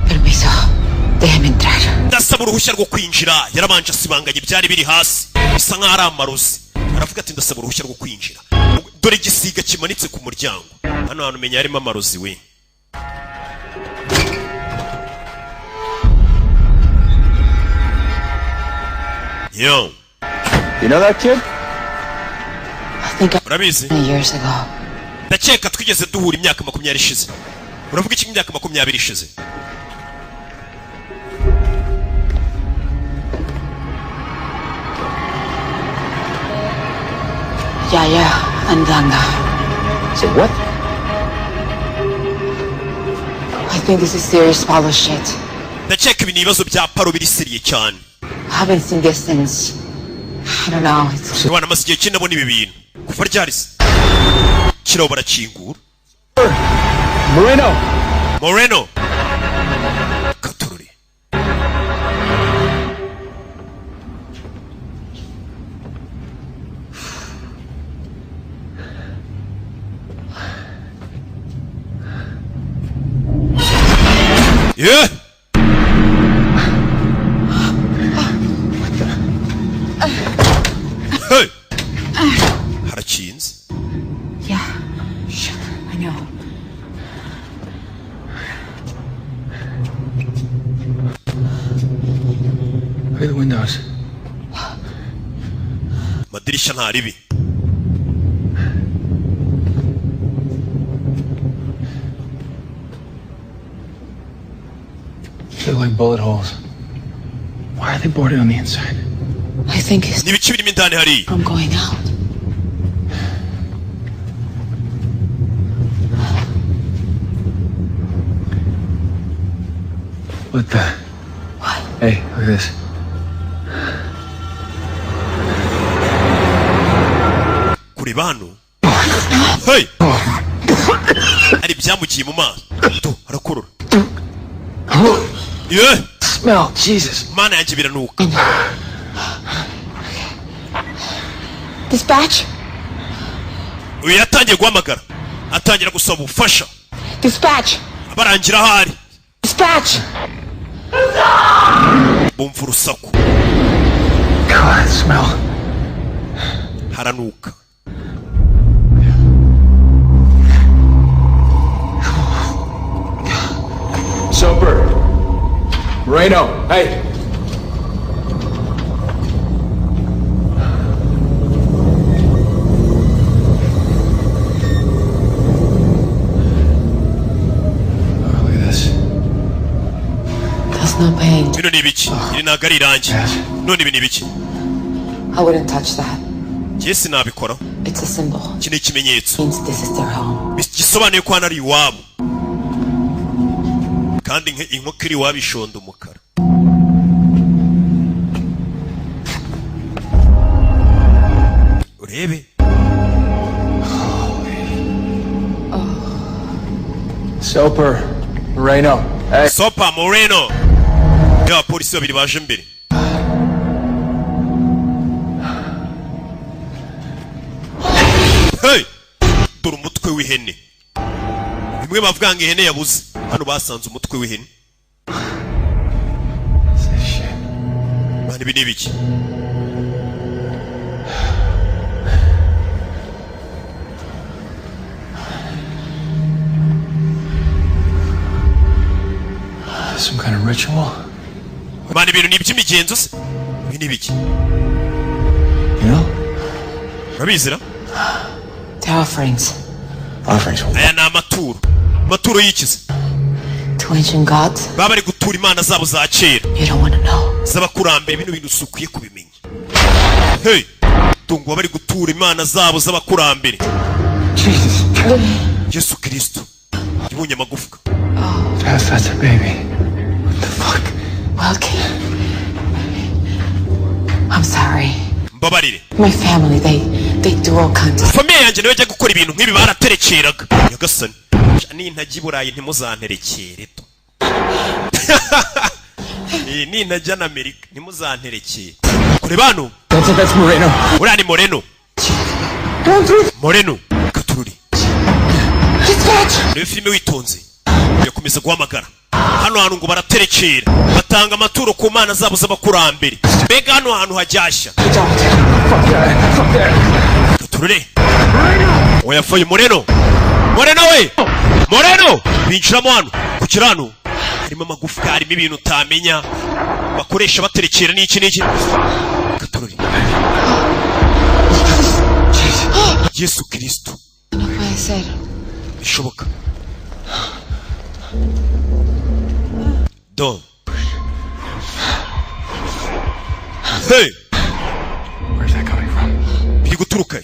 Permiso. Déjeme entrar. Ndasaba uruhushya rwo kwinjira. Yarabanje asibanganye byari biri hasi. Bisa nkaho ari amarozi. Aravuga ati ndasaba uruhushya rwo kwinjira. Dore igisiga kimanitse ku muryango. Hano hantu menya harimo amarozi we. Yo. You know that kid? I think Urabizi? years ago. Ndakeka twigeze duhura imyaka 20 ishize. Uravuga iki imyaka 20 ishize? Yeah, andanga. So what? I think this is serious follow shit. Ndakeka ibi ni ibibazo bya paro biri seriye cyane. I haven't seen this since, I don't know. It's Rwana masigiye kinabona ibi bintu. Kuva ryarisi. Kiraho barakingura. Moreno. Katururi. Yeah. Hey. Harakinze. Yeah. Shit. I know. Look at the windows. Madirisha ntaribi. They're like bullet holes. Why are they boarded on the inside? I think it's Nibiki birimo indani hari. from going out. What the? What? Hey, look at this. Kureba hano. Hey. Ari byamugiye mu maso. To arakorora. Yeah. Smell, Jesus. Mana yanjye biranuka. Dispatch? Uyu yatangiye guhamagara. Atangira gusaba ubufasha. Dispatch? Barangira ahari. Dispatch? Bumva urusaku. God, smell. Haranuka. Soper. Moreno, hey. Oh, look at this. That's not paint. Bino ni ibiki? Iri ntabwo ari irangi. None ibi ni ibiki? I wouldn't touch that. Njye sinabikora. It's a symbol. Iki ni ikimenyetso. Means this is their home. Gisobanuye ko hano ari iwabo. Kandi inkoko iri iwabo ishonda umukara. urebe Soper Moreno. Hey. Soper Moreno. Ya polisi babiri baje mbere. Hey! Dore umutwe w'ihene. Bimwe bavuga ngo ihene yabuze. Hano basanze umutwe w'ihene. Bani bini biki? Some kind of ritual? Bani bintu ni by'imigenzo se? Bini biki? You know? Rabizira? They're offerings. Offerings. Aya ni amaturo. Amaturo yikize. To ancient gods? Baba bari gutura imana zabo za kera. You don't want to know. Z'abakurambere bino bintu usukwiye kubimenya. Hey! Tungo bari gutura imana zabo z'abakurambere. Jesus. Yesu Kristo. Yibunye amagufwa. That's a baby. What the fuck? Wilkie. I'm sorry. Mbabarire. My family, they do all kinds of... Famille yanjye niwe ajya gukora ibintu nk'ibi baraterekeraga. Nyagasani. Ni ntajya Burayi ntimuzanterekere to. Ni ntajya na Amerika ntimuzanterekere. Kure bano. That's Moreno. Uriya ni Moreno. Moreno. Katururi. Niwe filime witonze. Yakomeza guhamagara. Hano hantu ngo baraterekera. Batanga amaturo ku mana zabo z'abakurambere. Mbega hano hantu hajyashya. Katururi. Oyafaye Moreno. Moreno we! Moreno! Binjiramo hano. Ku kirano. Harimo amagufwa, harimo ibintu utamenya. Bakoresha baterekera n'iki n'iki. Katururi. Yesu Kristo. Bishoboka. Don. Hey! Where's that coming from? Biri guturuka.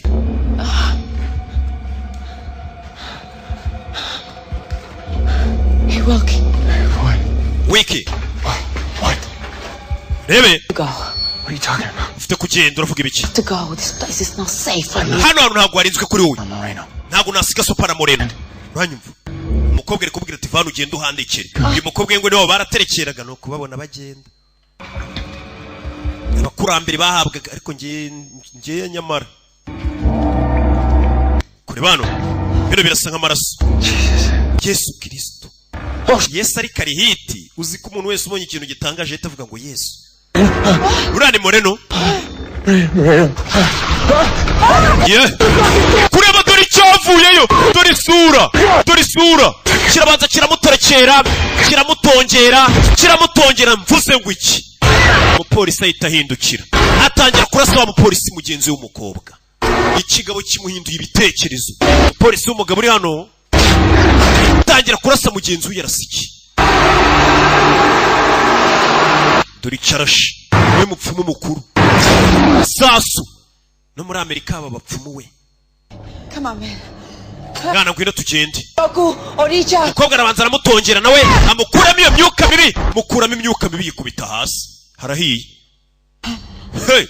Hey, Wilkie. What? Wiki. What? Rebe. Go. What are you talking about? Ufite kugenda uravuga ibiki? To go. This place is not safe for me. Hano hantu ntabwo harinzwe kuri wowe. Moreno. Ntabwo nasiga Sopa na Moreno. Uranyumva? Umukobwa ari kubwira ati vana ugenda uhandikire. Uyu mukobwa ngo nibo baraterekeraga no kubabona bagenda. Abakurambere bahabwaga ariko ngiye nyamara. Kure bano. Bino birasa nk'amaraso. Yesu Kristo. Yesu ari karihiti. Uzi ko umuntu wese ubonye ikintu gitangaje ahita avuga ngo Yesu. Uriya ni Moreno. Yeah. Kureba dore icyavuyeyo. Dore isura. Dore isura. Kirabanza kiramuterekera. Kiramutongera mvuze ngo iki. Umupolisi ahita ahindukira. Atangira kurasa wa mupolisi mugenzi w'umukobwa. Ikigabo kimuhinduye ibitekerezo. Umupolisi w'umugabo uri hano. Atangira kurasa mugenzi we yarasiki. Dore icyarashi. We mupfumu mukuru. Sasu. No muri Amerika aba bapfumu we. Come on, man. Mwana ngwino tugende. Boku, Orija. Umukobwa arabanza aramutongera nawe amukuramo iyo myuka mibi. Mukuramo imyuka mibi yikubita hasi. Harahiye. Hey.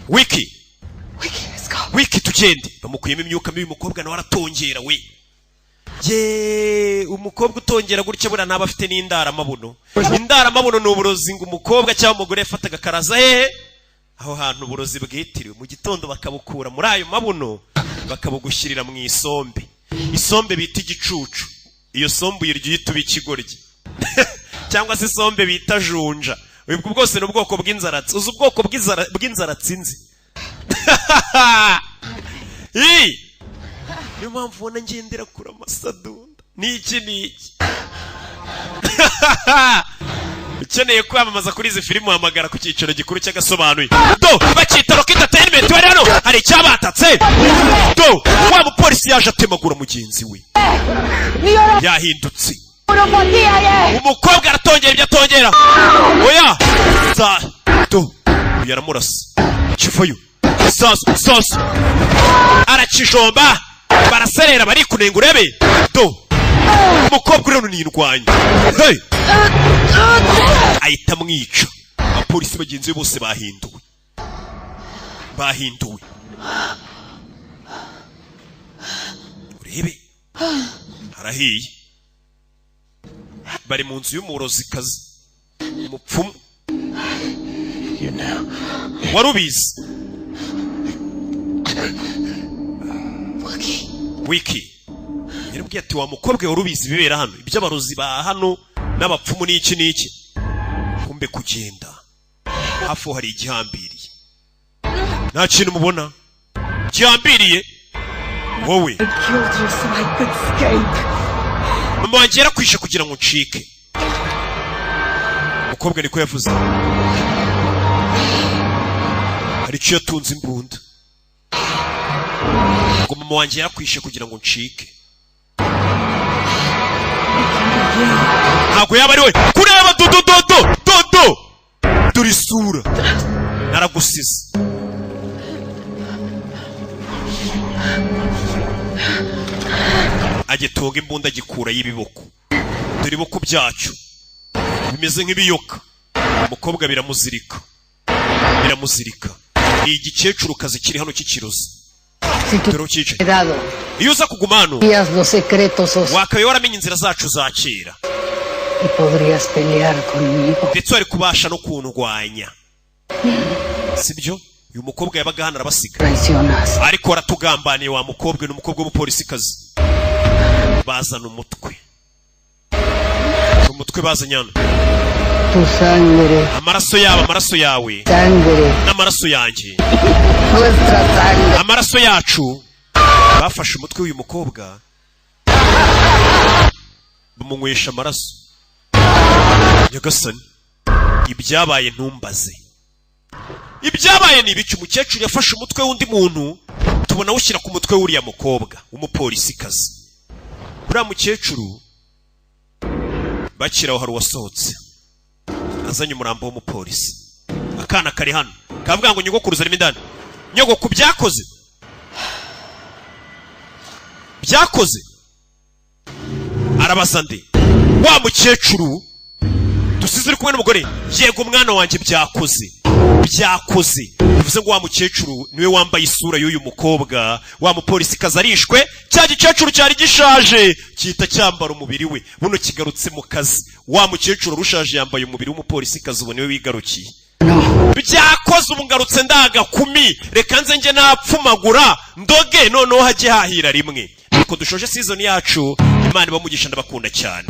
Wiki. Let's go. Wiki tugende. Bamukuyemo imyuka mibi umukobwa nawe aratongera we. Umukobwa utongera gutya bura ntaba afite n'indara mabuno. Indara mabuno ni uburozi ngo umukobwa cyangwa umugore yafataga karaza hehe. Aho hantu uburozi bwitiriwe mu gitondo bakabukura muri ayo mabuno bakabugushyirira mu isombe. Isombe bita igicucu. Iyo sombe uyirya uyituba ikigoryi. Cyangwa se isombe bita junja. Ubwo bwose ni ubwoko bw'inzaratsi. Uzi ubwoko bw'inzaratsi nzi. Niyo mpamvu ubona ngendera kuri amasadunda. Niki. Ukeneye kwamamaza kuri izi filime uhamagara ku cyiciro gikuru cy'agasobanuye. Do bakita Rock Entertainment bari hano hari icyabatatse. Do wa mupolisi yaje atemagura mugenzi we. Yahindutse. Umukobwa aratongera ibyo atongera. Oya. Do yaramurasa. Kifoyo. Sos. Arakijomba. Baraserera bari kunenga urebe. Do. Umukobwa rero ni indwanya. Hey. Ahita mwica. Abapolisi bagenzi bose bahinduwe. urebe harahiye bari mu nzu y'umurozikazi umupfumu wari ubizi wiki yarabwiye ati wa mukobwa wari ubizi bibera hano iby'abarozi ba hano n'abapfumu n'iki n'iki kumbe kugenda hafi hari igihambiriye nta kintu mubona gihambiriye wowe mama wanjye yarakwishe kugira ngo ncike umukobwa niko yavuze hari icyo yatunze imbunda ngo mama wanjye yarakwishe kugira ngo ncike ntabwo yaba ari we kureba dodo dore isura naragusize agitunga imbunda agikura y'ibiboko dore iboko byacu bimeze nk'ibiyoka umukobwa biramuzirika ni igikecuru kazi kiri hano cy'ikirozi dore ukicaye iyo uza kuguma hano wakabaye waramenye inzira zacu za kera ndetse wari kubasha no kundwanya sibyo uyu mukobwa yabaga hano arabasiga ariko waratugambaniye wa mukobwa n'umukobwa w'umupolisikazi bazana umutwe bazanye hano amaraso yabo amaraso yawe n'amaraso yanjye amaraso yacu bafashe umutwe w'uyu mukobwa bamunywesha amaraso nyagasani ibyabaye ntumbaze ibyabaye ni ibiki umukecuru yafashe umutwe w'undi muntu tubona awushyira ku mutwe w'uriya mukobwa w'umupolisikazi uriya mukecuru bakiraho hari uwasohotse azanye umurambo w'umupolisi akana kari hano kavuga ngo nyogokuru zarimo indani nyogoku byakoze arabaza nde wa mukecuru dusize uri kumwe n'umugore yego umwana wanjye byakoze bivuze ngo wa mukecuru niwe wambaye isura y'uyu mukobwa wa mupolisi kazi arishwe cya gikecuru cyari gishaje cyita cyambara umubiri we buno kigarutse mu kazi wa mukecuru rushaje yambaye umubiri w'umupolisi kazi ubu niwe wigarukiye byakoze ubu ngarutse ndagakumi reka nze nge napfumagura ndoge noneho hajye hahira rimwe nuko dushoje season yacu Imana ibamugisha ndabakunda cyane